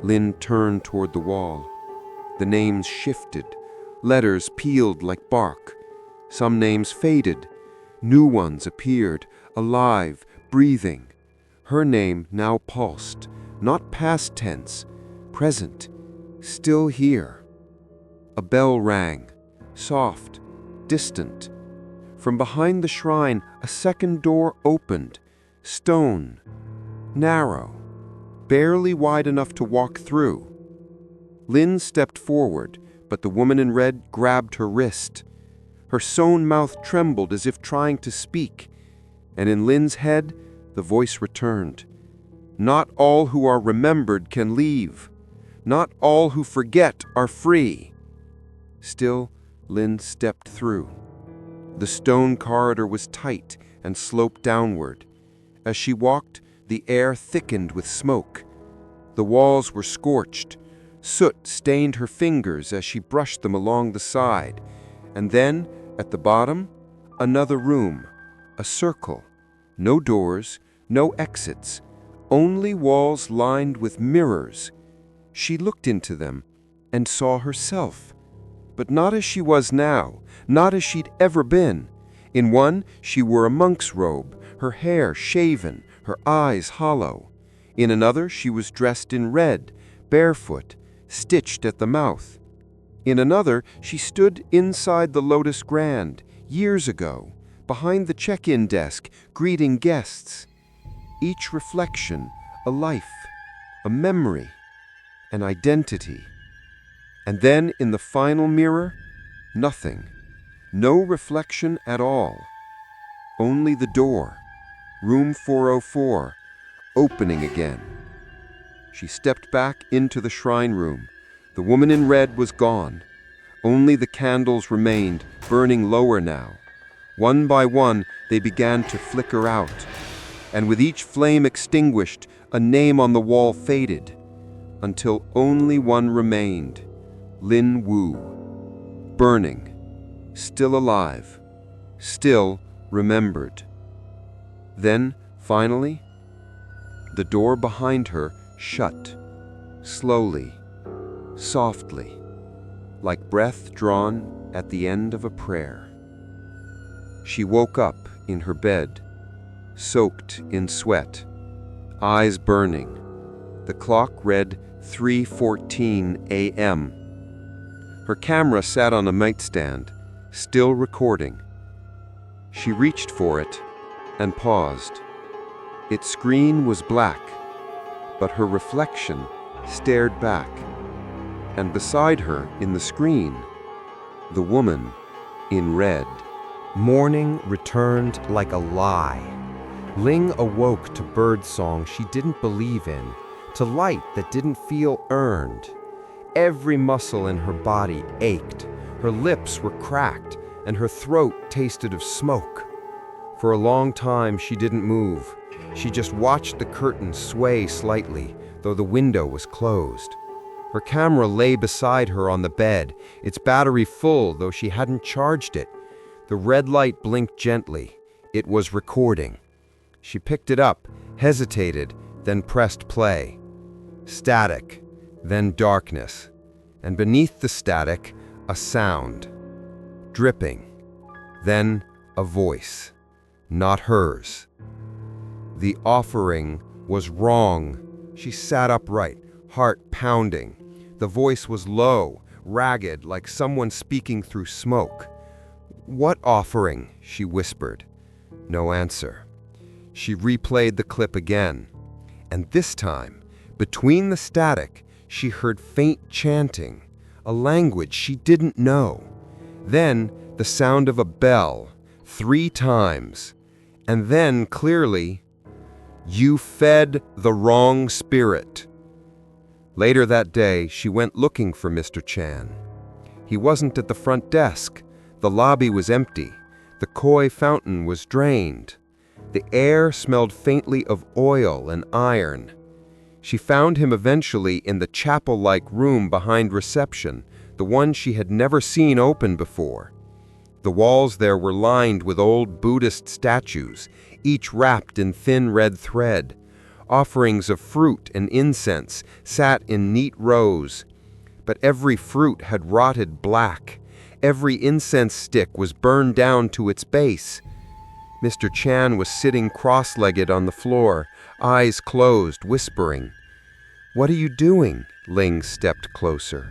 Lynn turned toward the wall. The names shifted. Letters peeled like bark. Some names faded. New ones appeared, alive, breathing. Her name now pulsed, not past tense, present, still here. A bell rang, soft, distant. From behind the shrine, a second door opened, stone, narrow, barely wide enough to walk through. Lynn stepped forward, but the woman in red grabbed her wrist. Her sewn mouth trembled as if trying to speak, and in Lynn's head, the voice returned. "Not all who are remembered can leave. Not all who forget are free." Still, Lynn stepped through. The stone corridor was tight and sloped downward. As she walked, the air thickened with smoke. The walls were scorched. Soot stained her fingers as she brushed them along the side. And then, at the bottom, another room, a circle. No doors, no exits, only walls lined with mirrors. She looked into them and saw herself, but not as she was now, not as she'd ever been. In one, she wore a monk's robe, her hair shaven, her eyes hollow. In another, she was dressed in red, barefoot, stitched at the mouth. In another, she stood inside the Lotus Grand, years ago, behind the check-in desk, greeting guests. Each reflection, a life, a memory, an identity. And then in the final mirror, nothing. No reflection at all. Only the door, room 404, opening again. She stepped back into the shrine room. The woman in red was gone. Only the candles remained, burning lower now. One by one, they began to flicker out. And with each flame extinguished, a name on the wall faded, until only one remained, Lin Wu. Burning, still alive, still remembered. Then, finally, the door behind her shut, slowly, softly, like breath drawn at the end of a prayer. She woke up in her bed, soaked in sweat, eyes burning. The clock read 3:14 a.m. Her camera sat on a nightstand, still recording. She reached for it and paused. Its screen was black, but her reflection stared back. And beside her, in the screen, the woman in red. Morning returned like a lie. Ling awoke to birdsong she didn't believe in, to light that didn't feel earned. Every muscle in her body ached, her lips were cracked, and her throat tasted of smoke. For a long time she didn't move. She just watched the curtain sway slightly, though the window was closed. Her camera lay beside her on the bed, its battery full, though she hadn't charged it. The red light blinked gently. It was recording. She picked it up, hesitated, then pressed play. Static, then darkness, and beneath the static, a sound. Dripping, then a voice, not hers. The offering was wrong. She sat upright, heart pounding. The voice was low, ragged, like someone speaking through smoke. "What offering?" she whispered. No answer. She replayed the clip again, and this time, between the static, she heard faint chanting, a language she didn't know. Then the sound of a bell, 3 times, and then clearly, "You fed the wrong spirit." Later that day, she went looking for Mr. Chan. He wasn't at the front desk. The lobby was empty. The koi fountain was drained. The air smelled faintly of oil and iron. She found him eventually in the chapel-like room behind reception, the one she had never seen open before. The walls there were lined with old Buddhist statues, each wrapped in thin red thread. Offerings of fruit and incense sat in neat rows, but every fruit had rotted black. Every incense stick was burned down to its base. Mr. Chan was sitting cross-legged on the floor, eyes closed, whispering. "What are you doing?" Ling stepped closer.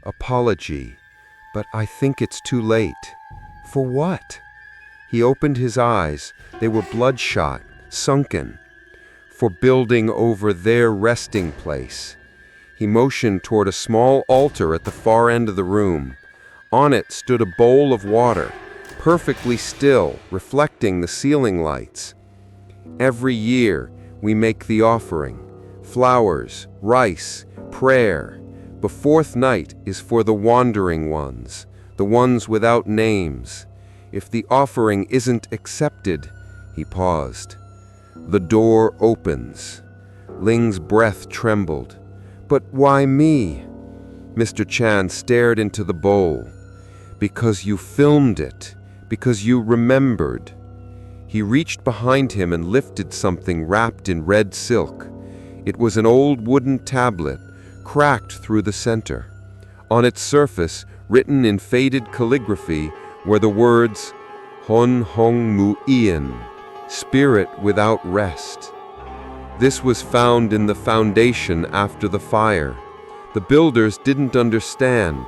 "Apology, but I think it's too late." "For what?" He opened his eyes. They were bloodshot, sunken. "For building over their resting place." He motioned toward a small altar at the far end of the room. On it stood a bowl of water, perfectly still, reflecting the ceiling lights. "Every year, we make the offering. Flowers, rice, prayer. The 4th night is for the wandering ones, the ones without names. If the offering isn't accepted," he paused. "The door opens." Ling's breath trembled. "But why me?" Mr. Chan stared into the bowl. "Because you filmed it. Because you remembered." He reached behind him and lifted something wrapped in red silk. It was an old wooden tablet, cracked through the center. On its surface, written in faded calligraphy, were the words, "Hon Hong Mu Ian, Spirit Without Rest." This was found in the foundation after the fire. The builders didn't understand.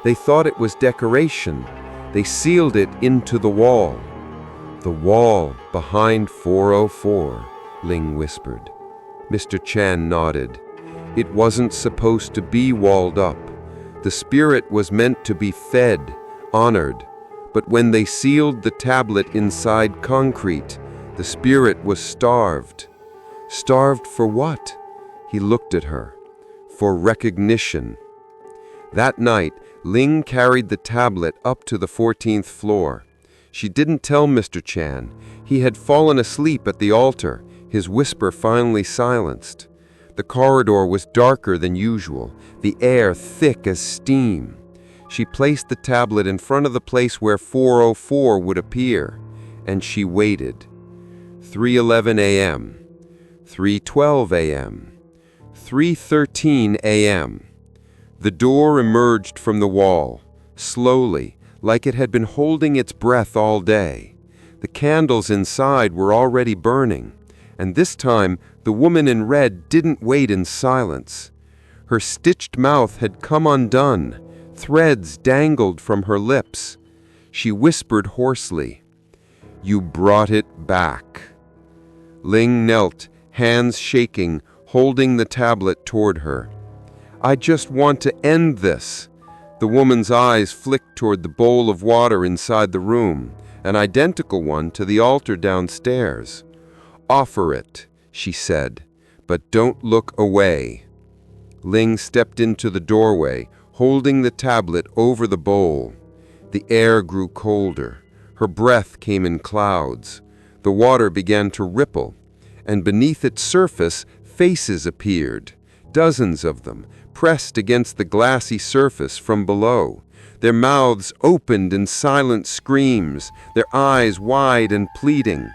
They thought it was decoration. They sealed it into the wall. "The wall behind 404, Ling whispered. Mr. Chan nodded. "It wasn't supposed to be walled up. The spirit was meant to be fed, honored, but when they sealed the tablet inside concrete, the spirit was starved. Starved for what? He looked at her. For recognition. That night, Ling carried the tablet up to the 14th floor. She didn't tell Mr. Chan. He had fallen asleep at the altar, his whisper finally silenced. The corridor was darker than usual, the air thick as steam. She placed the tablet in front of the place where 404 would appear, and she waited. 3:11 a.m., 3:12 a.m., 3:13 a.m. The door emerged from the wall, slowly, like it had been holding its breath all day. The candles inside were already burning, and this time the woman in red didn't wait in silence. Her stitched mouth had come undone, threads dangled from her lips. She whispered hoarsely, "You brought it back." Ling knelt, hands shaking, holding the tablet toward her. "I just want to end this." The woman's eyes flicked toward the bowl of water inside the room, an identical one to the altar downstairs. "Offer it," she said, "but don't look away." Ling stepped into the doorway, holding the tablet over the bowl. The air grew colder. Her breath came in clouds. The water began to ripple, and beneath its surface, faces appeared, dozens of them, pressed against the glassy surface from below. Their mouths opened in silent screams, their eyes wide and pleading.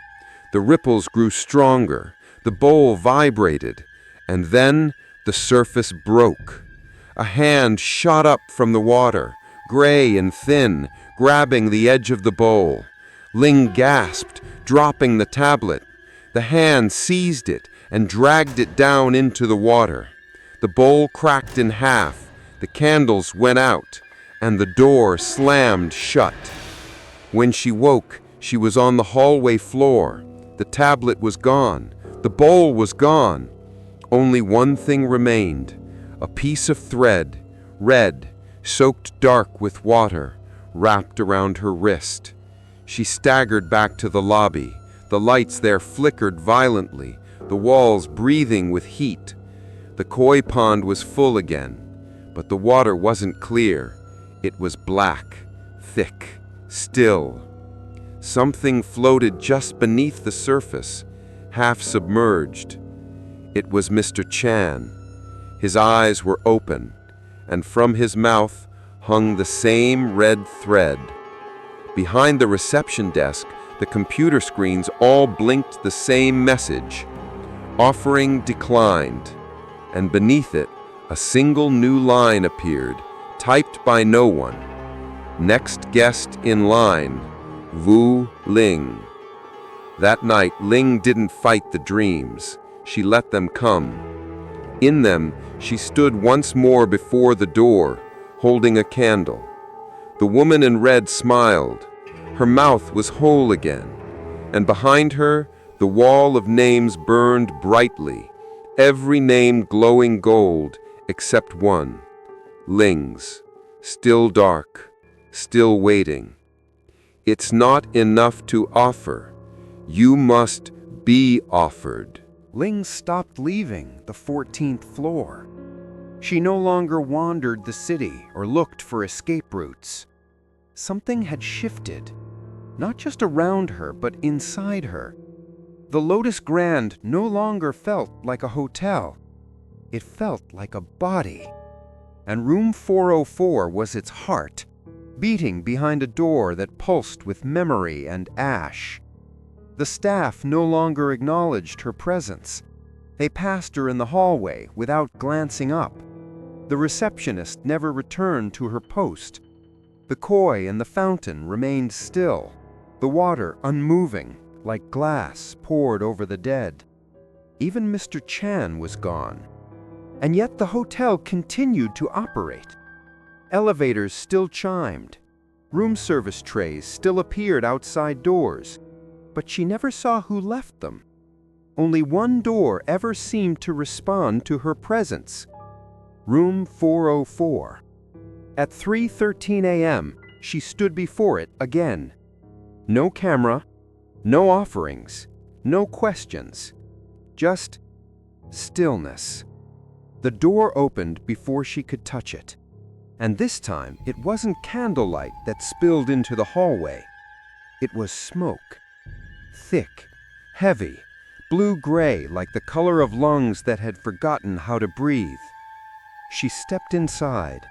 The ripples grew stronger, the bowl vibrated, and then the surface broke. A hand shot up from the water, gray and thin, grabbing the edge of the bowl. Ling gasped, dropping the tablet. The hand seized it and dragged it down into the water. The bowl cracked in half, the candles went out, and the door slammed shut. When she woke, she was on the hallway floor. The tablet was gone. The bowl was gone. Only one thing remained, a piece of thread, red, soaked dark with water, wrapped around her wrist. She staggered back to the lobby. The lights there flickered violently, the walls breathing with heat. The koi pond was full again, but the water wasn't clear. It was black, thick, still. Something floated just beneath the surface, half submerged. It was Mr. Chan. His eyes were open, and from his mouth hung the same red thread. Behind the reception desk, the computer screens all blinked the same message. Offering declined. And beneath it, a single new line appeared, typed by no one. Next guest in line, Wu Ling. That night, Ling didn't fight the dreams. She let them come. In them, she stood once more before the door, holding a candle. The woman in red smiled. Her mouth was whole again, and behind her, the wall of names burned brightly, every name glowing gold except one, Ling's, still dark, still waiting. It's not enough to offer. You must be offered. Ling stopped leaving the 14th floor. She no longer wandered the city or looked for escape routes. Something had shifted, not just around her, but inside her. The Lotus Grand no longer felt like a hotel. It felt like a body. And room 404 was its heart, beating behind a door that pulsed with memory and ash. The staff no longer acknowledged her presence. They passed her in the hallway without glancing up. The receptionist never returned to her post. The koi and the fountain remained still, the water unmoving, like glass poured over the dead. Even Mr. Chan was gone. And yet the hotel continued to operate. Elevators still chimed. Room service trays still appeared outside doors. But she never saw who left them. Only one door ever seemed to respond to her presence. Room 404. At 3:13 a.m., she stood before it again. No camera, no offerings, no questions, just stillness. The door opened before she could touch it. And this time, it wasn't candlelight that spilled into the hallway. It was smoke. Thick, heavy, blue-gray like the color of lungs that had forgotten how to breathe. She stepped inside,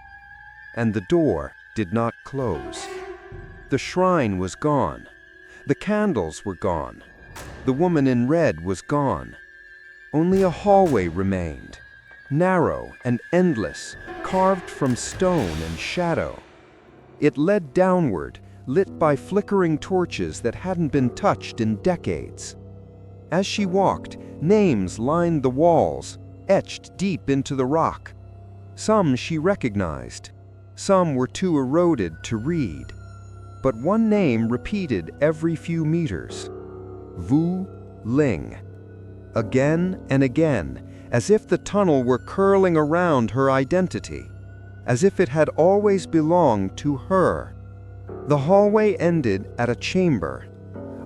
and the door did not close. The shrine was gone. The candles were gone. The woman in red was gone. Only a hallway remained, narrow and endless, carved from stone and shadow. It led downward, lit by flickering torches that hadn't been touched in decades. As she walked, names lined the walls, etched deep into the rock. Some she recognized. Some were too eroded to read. But one name repeated every few meters. Wu Ling. Again and again, as if the tunnel were curling around her identity, as if it had always belonged to her. The hallway ended at a chamber,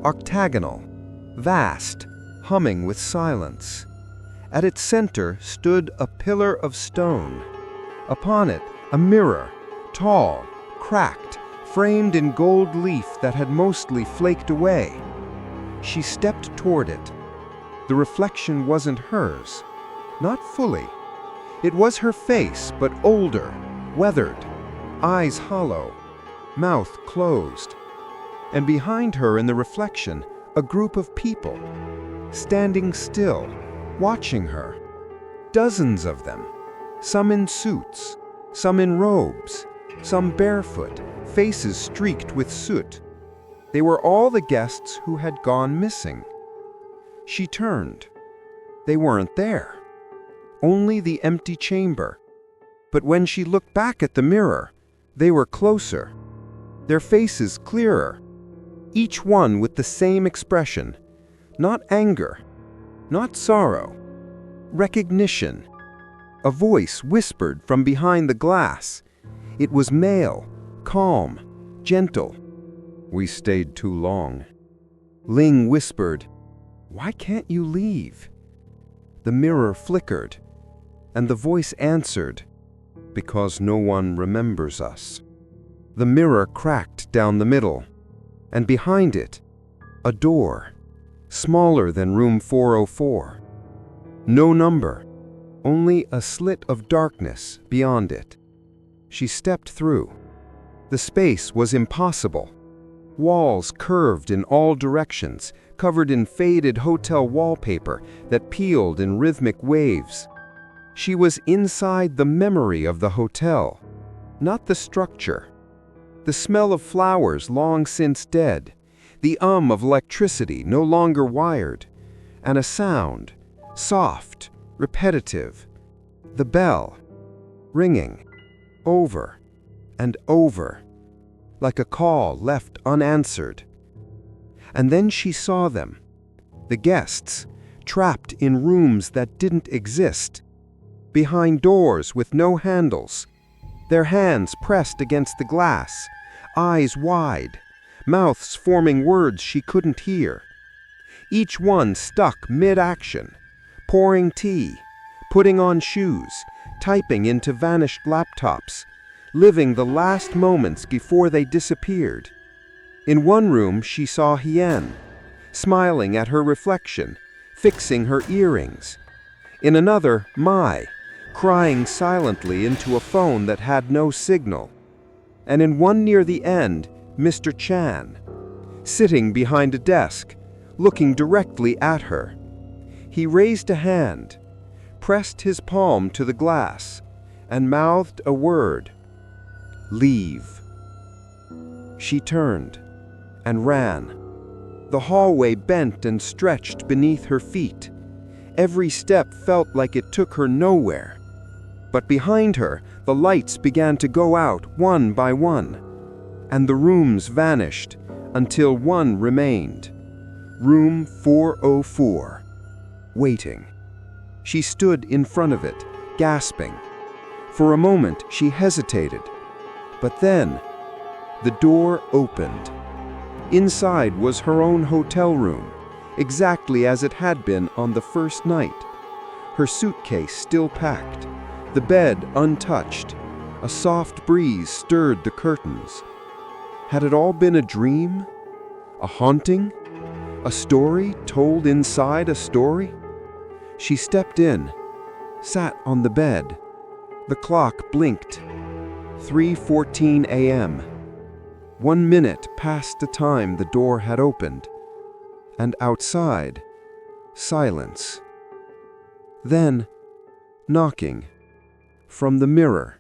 octagonal, vast, humming with silence. At its center stood a pillar of stone. Upon it, a mirror, tall, cracked, framed in gold leaf that had mostly flaked away. She stepped toward it. The reflection wasn't hers, not fully. It was her face, but older, weathered, eyes hollow, mouth closed. And behind her in the reflection, a group of people, standing still, watching her. Dozens of them, some in suits, some in robes, some barefoot, faces streaked with soot. They were all the guests who had gone missing. She turned. They weren't there. Only the empty chamber. But when she looked back at the mirror, they were closer. Their faces clearer. Each one with the same expression. Not anger. Not sorrow. Recognition. A voice whispered from behind the glass. It was male, calm, gentle. "We stayed too long." Ling whispered, "Why can't you leave?" The mirror flickered, and the voice answered, "Because no one remembers us." The mirror cracked down the middle, and behind it, a door, smaller than room 404. No number, only a slit of darkness beyond it. She stepped through. The space was impossible. Walls curved in all directions, covered in faded hotel wallpaper that peeled in rhythmic waves. She was inside the memory of the hotel, not the structure. The smell of flowers long since dead, the of electricity no longer wired, and a sound, soft, repetitive. The bell, ringing, over and over, like a call left unanswered. And then she saw them, the guests, trapped in rooms that didn't exist, behind doors with no handles, their hands pressed against the glass, eyes wide, mouths forming words she couldn't hear. Each one stuck mid-action, pouring tea, putting on shoes, typing into vanished laptops, living the last moments before they disappeared. In one room she saw Hien, smiling at her reflection, fixing her earrings. In another, Mai, crying silently into a phone that had no signal. And in one near the end, Mr. Chan, sitting behind a desk, looking directly at her. He raised a hand, pressed his palm to the glass, and mouthed a word. "Leave." She turned and ran. The hallway bent and stretched beneath her feet. Every step felt like it took her nowhere. But behind her, the lights began to go out one by one, and the rooms vanished until one remained. Room 404. Waiting. She stood in front of it, gasping. For a moment, she hesitated. But then, the door opened. Inside was her own hotel room, exactly as it had been on the first night. Her suitcase still packed, the bed untouched. A soft breeze stirred the curtains. Had it all been a dream? A haunting? A story told inside a story? She stepped in, sat on the bed. The clock blinked. 3:14 a.m. 1 minute past the time the door had opened. And outside, silence. Then, knocking. From the mirror.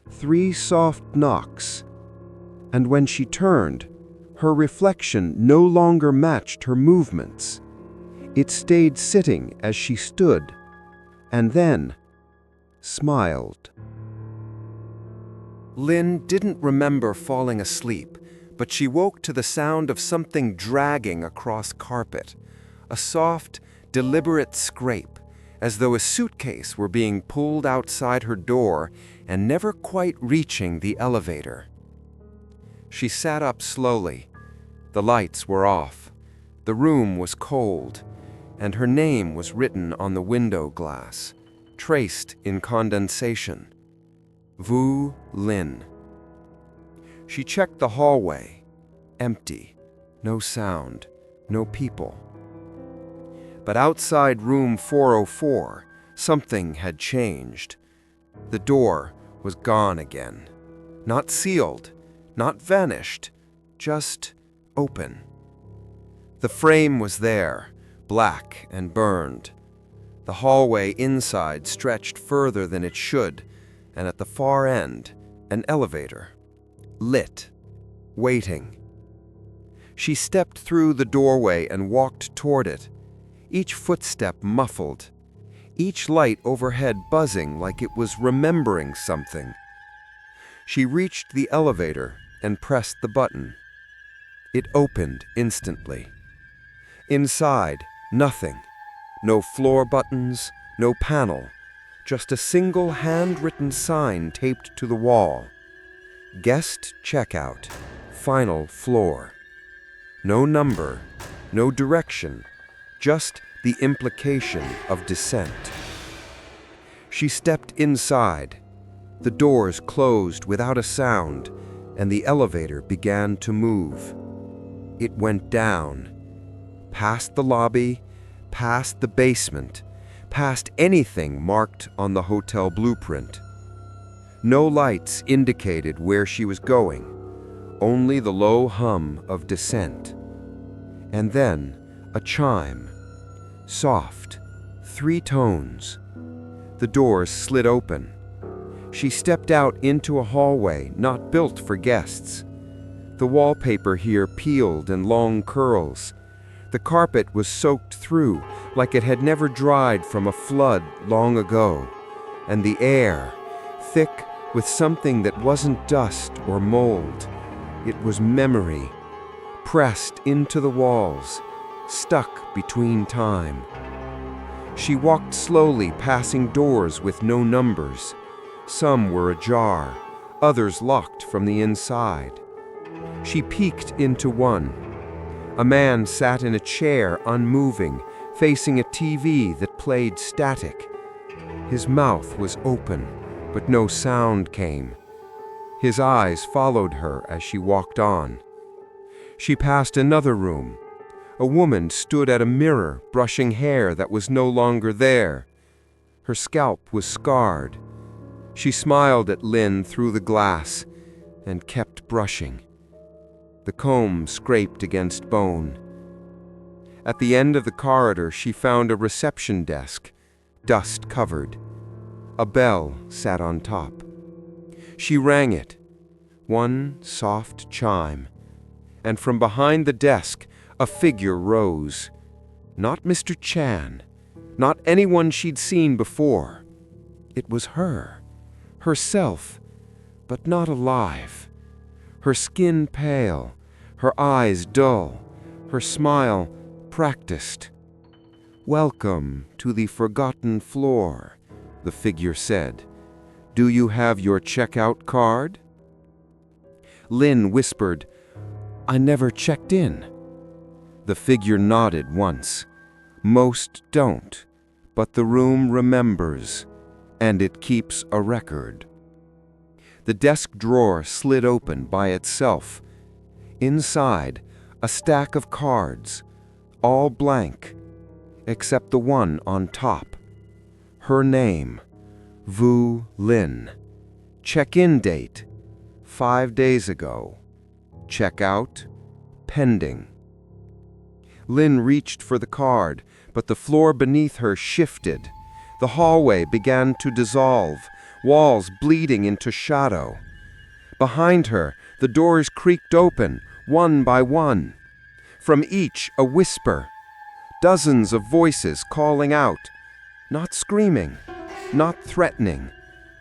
3 soft knocks. And when she turned, her reflection no longer matched her movements. It stayed sitting as she stood, and then smiled. Lynn didn't remember falling asleep, but she woke to the sound of something dragging across carpet, a soft, deliberate scrape, as though a suitcase were being pulled outside her door and never quite reaching the elevator. She sat up slowly. The lights were off. The room was cold, and her name was written on the window glass, traced in condensation. Vu Lin. She checked the hallway. Empty. No sound. No people. But outside room 404, something had changed. The door was gone again. Not sealed, not vanished, just open. The frame was there, black and burned. The hallway inside stretched further than it should, and at the far end, an elevator. Lit. Waiting. She stepped through the doorway and walked toward it, each footstep muffled, each light overhead buzzing like it was remembering something. She reached the elevator and pressed the button. It opened instantly. Inside, nothing. No floor buttons, no panel, just a single handwritten sign taped to the wall. Guest checkout, final floor. No number, no direction, just the implication of descent. She stepped inside. The doors closed without a sound, and the elevator began to move. It went down, past the lobby, past the basement, past anything marked on the hotel blueprint. No lights indicated where she was going, only the low hum of descent. And then a chime, soft, 3 tones. The doors slid open. She stepped out into a hallway not built for guests. The wallpaper here peeled in long curls. The carpet was soaked through like it had never dried from a flood long ago. And the air, thick with something that wasn't dust or mold. It was memory, pressed into the walls, stuck between time. She walked slowly, passing doors with no numbers. Some were ajar, others locked from the inside. She peeked into one. A man sat in a chair, unmoving, facing a TV that played static. His mouth was open, but no sound came. His eyes followed her as she walked on. She passed another room. A woman stood at a mirror, brushing hair that was no longer there. Her scalp was scarred. She smiled at Lynn through the glass and kept brushing. The comb scraped against bone. At the end of the corridor, she found a reception desk, dust-covered. A bell sat on top. She rang it, one soft chime, and from behind the desk, a figure rose. Not Mr. Chan, not anyone she'd seen before. It was her, herself, but not alive. Her skin pale, her eyes dull, her smile practiced. "Welcome to the forgotten floor," the figure said. "Do you have your checkout card?" Lynn whispered, "I never checked in." The figure nodded once. Most don't, but the room remembers, and it keeps a record. The desk drawer slid open by itself. Inside, a stack of cards, all blank, except the one on top. Her name, Vu Lin. Check-in date, 5 days ago. Check-out, pending. Lin reached for the card, but the floor beneath her shifted. The hallway began to dissolve, walls bleeding into shadow. Behind her, the doors creaked open, one by one. From each, a whisper. Dozens of voices calling out. Not screaming, not threatening,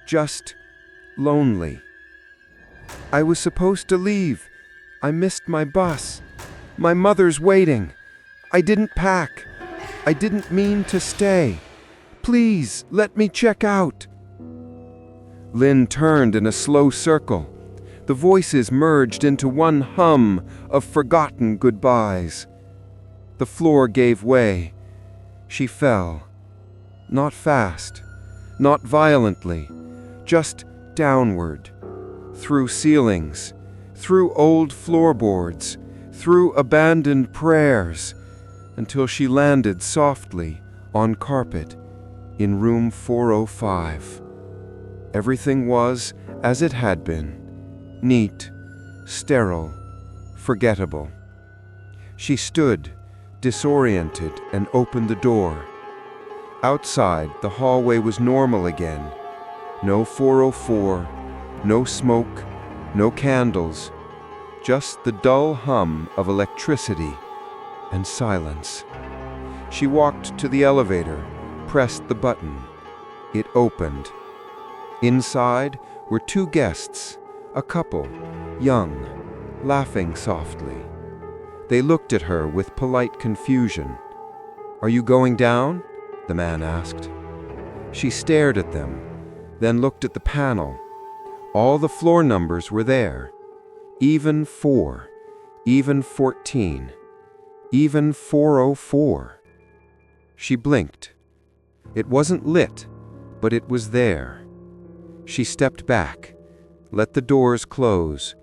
just lonely. "I was supposed to leave. I missed my bus. My mother's waiting. I didn't pack. I didn't mean to stay. Please, let me check out." Lynn turned in a slow circle. The voices merged into one hum of forgotten goodbyes. The floor gave way. She fell. Not fast, not violently, just downward. Through ceilings, through old floorboards, through abandoned prayers, until she landed softly on carpet in room 405. Everything was as it had been, neat, sterile, forgettable. She stood, disoriented, and opened the door. Outside, the hallway was normal again. No 404, no smoke, no candles, just the dull hum of electricity and silence. She walked to the elevator, pressed the button. It opened. Inside were 2 guests, a couple, young, laughing softly. They looked at her with polite confusion. "Are you going down?" the man asked. She stared at them, then looked at the panel. All the floor numbers were there. Even 4, even 14, even 404. She blinked. It wasn't lit, but it was there. She stepped back, let the doors close,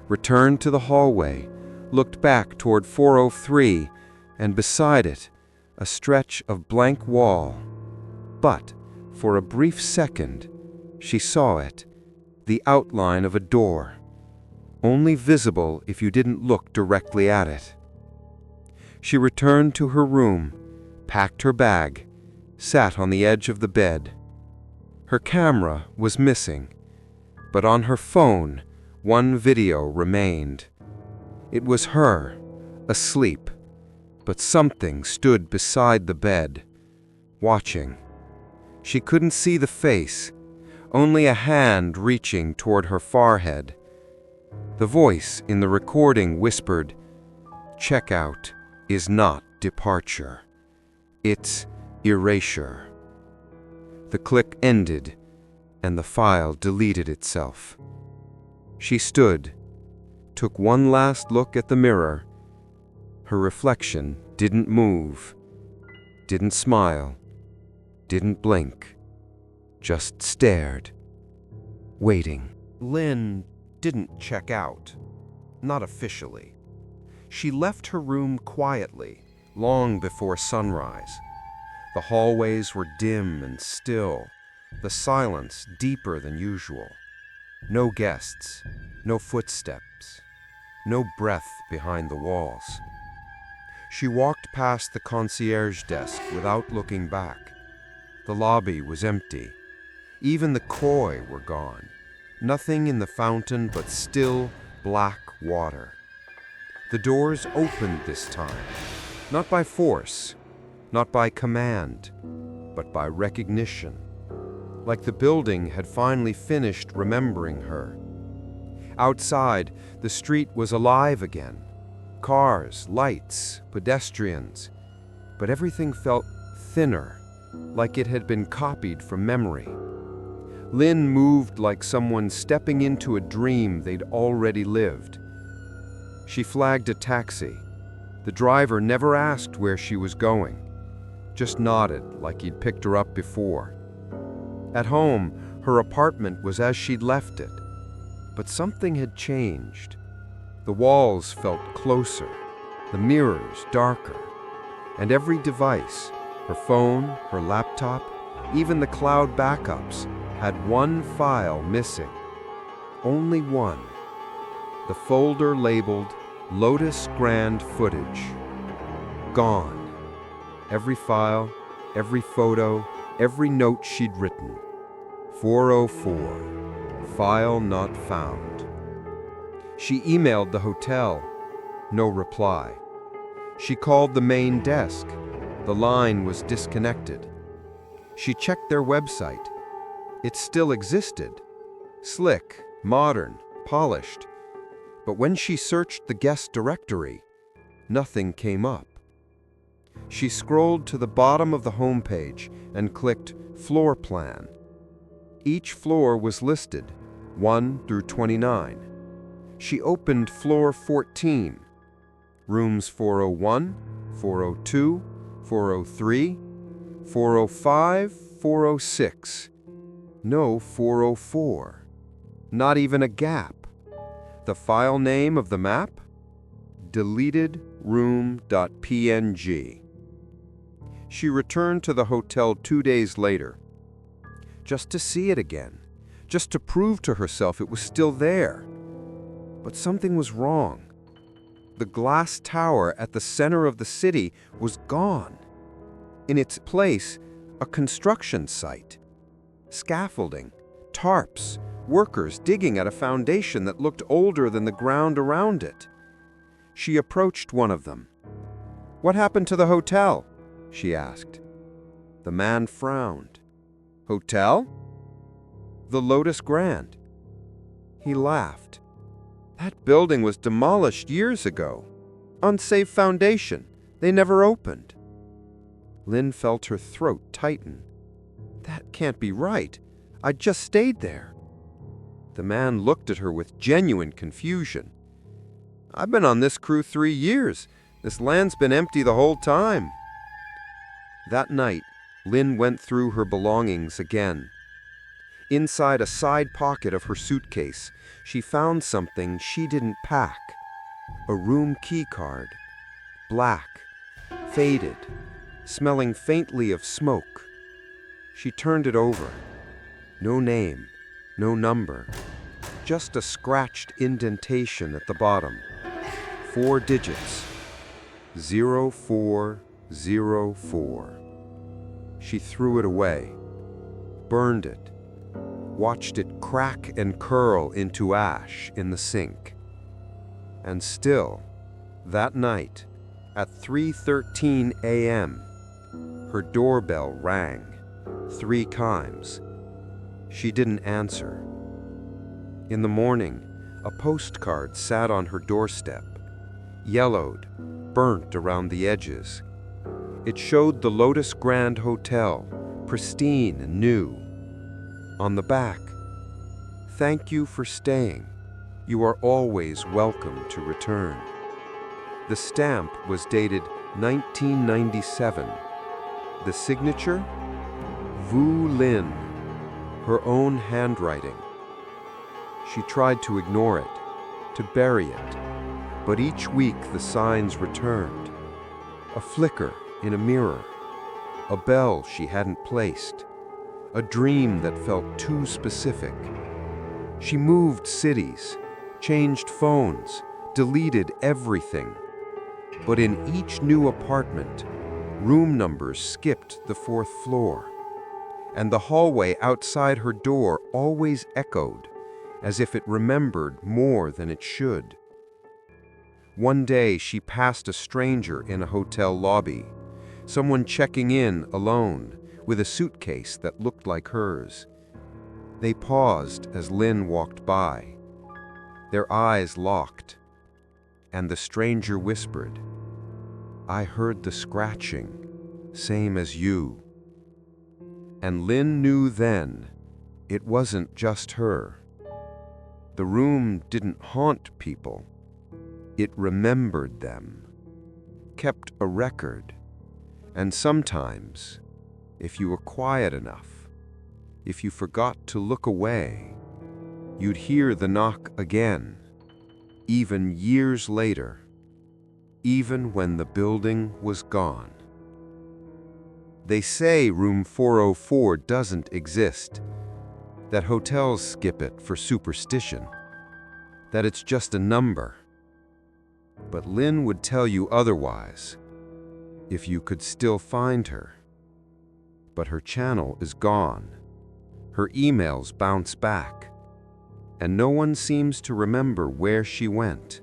returned to the hallway, looked back toward 403, and beside it, a stretch of blank wall. But, for a brief second, she saw it, the outline of a door, only visible if you didn't look directly at it. She returned to her room, packed her bag, sat on the edge of the bed. Her camera was missing, but on her phone, one video remained. It was her, asleep, but something stood beside the bed, watching. She couldn't see the face, only a hand reaching toward her forehead. The voice in the recording whispered, "Checkout is not departure. It's erasure." The click ended, and the file deleted itself. She stood, took one last look at the mirror. Her reflection didn't move, didn't smile, didn't blink, just stared, waiting. Lynn didn't check out. Not officially. She left her room quietly, long before sunrise. The hallways were dim and still, the silence deeper than usual. No guests, no footsteps, no breath behind the walls. She walked past the concierge desk without looking back. The lobby was empty. Even the koi were gone. Nothing in the fountain but still, black water. The doors opened this time, not by force, not by command, but by recognition. Like the building had finally finished remembering her. Outside, the street was alive again. Cars, lights, pedestrians. But everything felt thinner, like it had been copied from memory. Lynn moved like someone stepping into a dream they'd already lived. She flagged a taxi. The driver never asked where she was going, just nodded like he'd picked her up before. At home, her apartment was as she'd left it, but something had changed. The walls felt closer, the mirrors darker, and every device, her phone, her laptop, even the cloud backups, had one file missing. Only one. The folder labeled Lotus Grand Footage. Gone. Every file, every photo, every note she'd written. 404. File not found. She emailed the hotel. No reply. She called the main desk. The line was disconnected. She checked their website. It still existed. Slick, modern, polished. But when she searched the guest directory, nothing came up. She scrolled to the bottom of the homepage and clicked Floor Plan. Each floor was listed, 1 through 29. She opened floor 14. Rooms 401, 402, 403, 405, 406. No 404. Not even a gap. The file name of the map? Deleted room.png. She returned to the hotel 2 days later, just to see it again, just to prove to herself it was still there. But something was wrong. The glass tower at the center of the city was gone. In its place, a construction site. Scaffolding, tarps, workers digging at a foundation that looked older than the ground around it. She approached one of them. "What happened to the hotel?" she asked. The man frowned. "Hotel?" "The Lotus Grand." He laughed. "That building was demolished years ago. Unsafe foundation. They never opened." Lynn felt her throat tighten. "That can't be right. I just stayed there." The man looked at her with genuine confusion. "I've been on this crew 3 years. This land's been empty the whole time." That night, Lynn went through her belongings again. Inside a side pocket of her suitcase, she found something she didn't pack. A room key card. Black, faded, smelling faintly of smoke. She turned it over. No name, no number. Just a scratched indentation at the bottom. 4 digits. 0404. She threw it away, burned it, watched it crack and curl into ash in the sink. And still, that night, at 3:13 a.m., her doorbell rang 3 times. She didn't answer. In the morning, a postcard sat on her doorstep, yellowed, burnt around the edges. It showed the Lotus Grand Hotel, pristine and new. On the back, "Thank you for staying. You are always welcome to return." The stamp was dated 1997. The signature? Vu Lin, her own handwriting. She tried to ignore it, to bury it, but each week the signs returned. A flicker in a mirror, a bell she hadn't placed, a dream that felt too specific. She moved cities, changed phones, deleted everything. But in each new apartment, room numbers skipped the 4th floor, and the hallway outside her door always echoed, as if it remembered more than it should. One day she passed a stranger in a hotel lobby, someone checking in alone with a suitcase that looked like hers. They paused as Lynn walked by. Their eyes locked, and the stranger whispered, "I heard the scratching, same as you." And Lynn knew then, It wasn't just her. The room didn't haunt people. It remembered them, kept a record, and sometimes, if you were quiet enough, if you forgot to look away, you'd hear the knock again, even years later, even when the building was gone. They say room 404 doesn't exist, that hotels skip it for superstition, that it's just a number. But Lynn would tell you otherwise, if you could still find her. But her channel is gone. Her emails bounce back, and no one seems to remember where she went,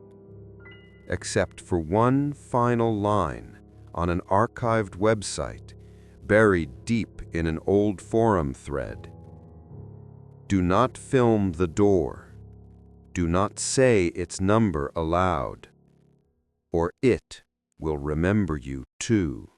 except for one final line on an archived website buried deep in an old forum thread. Do not film the door. Do not say its number aloud, or it will remember you too.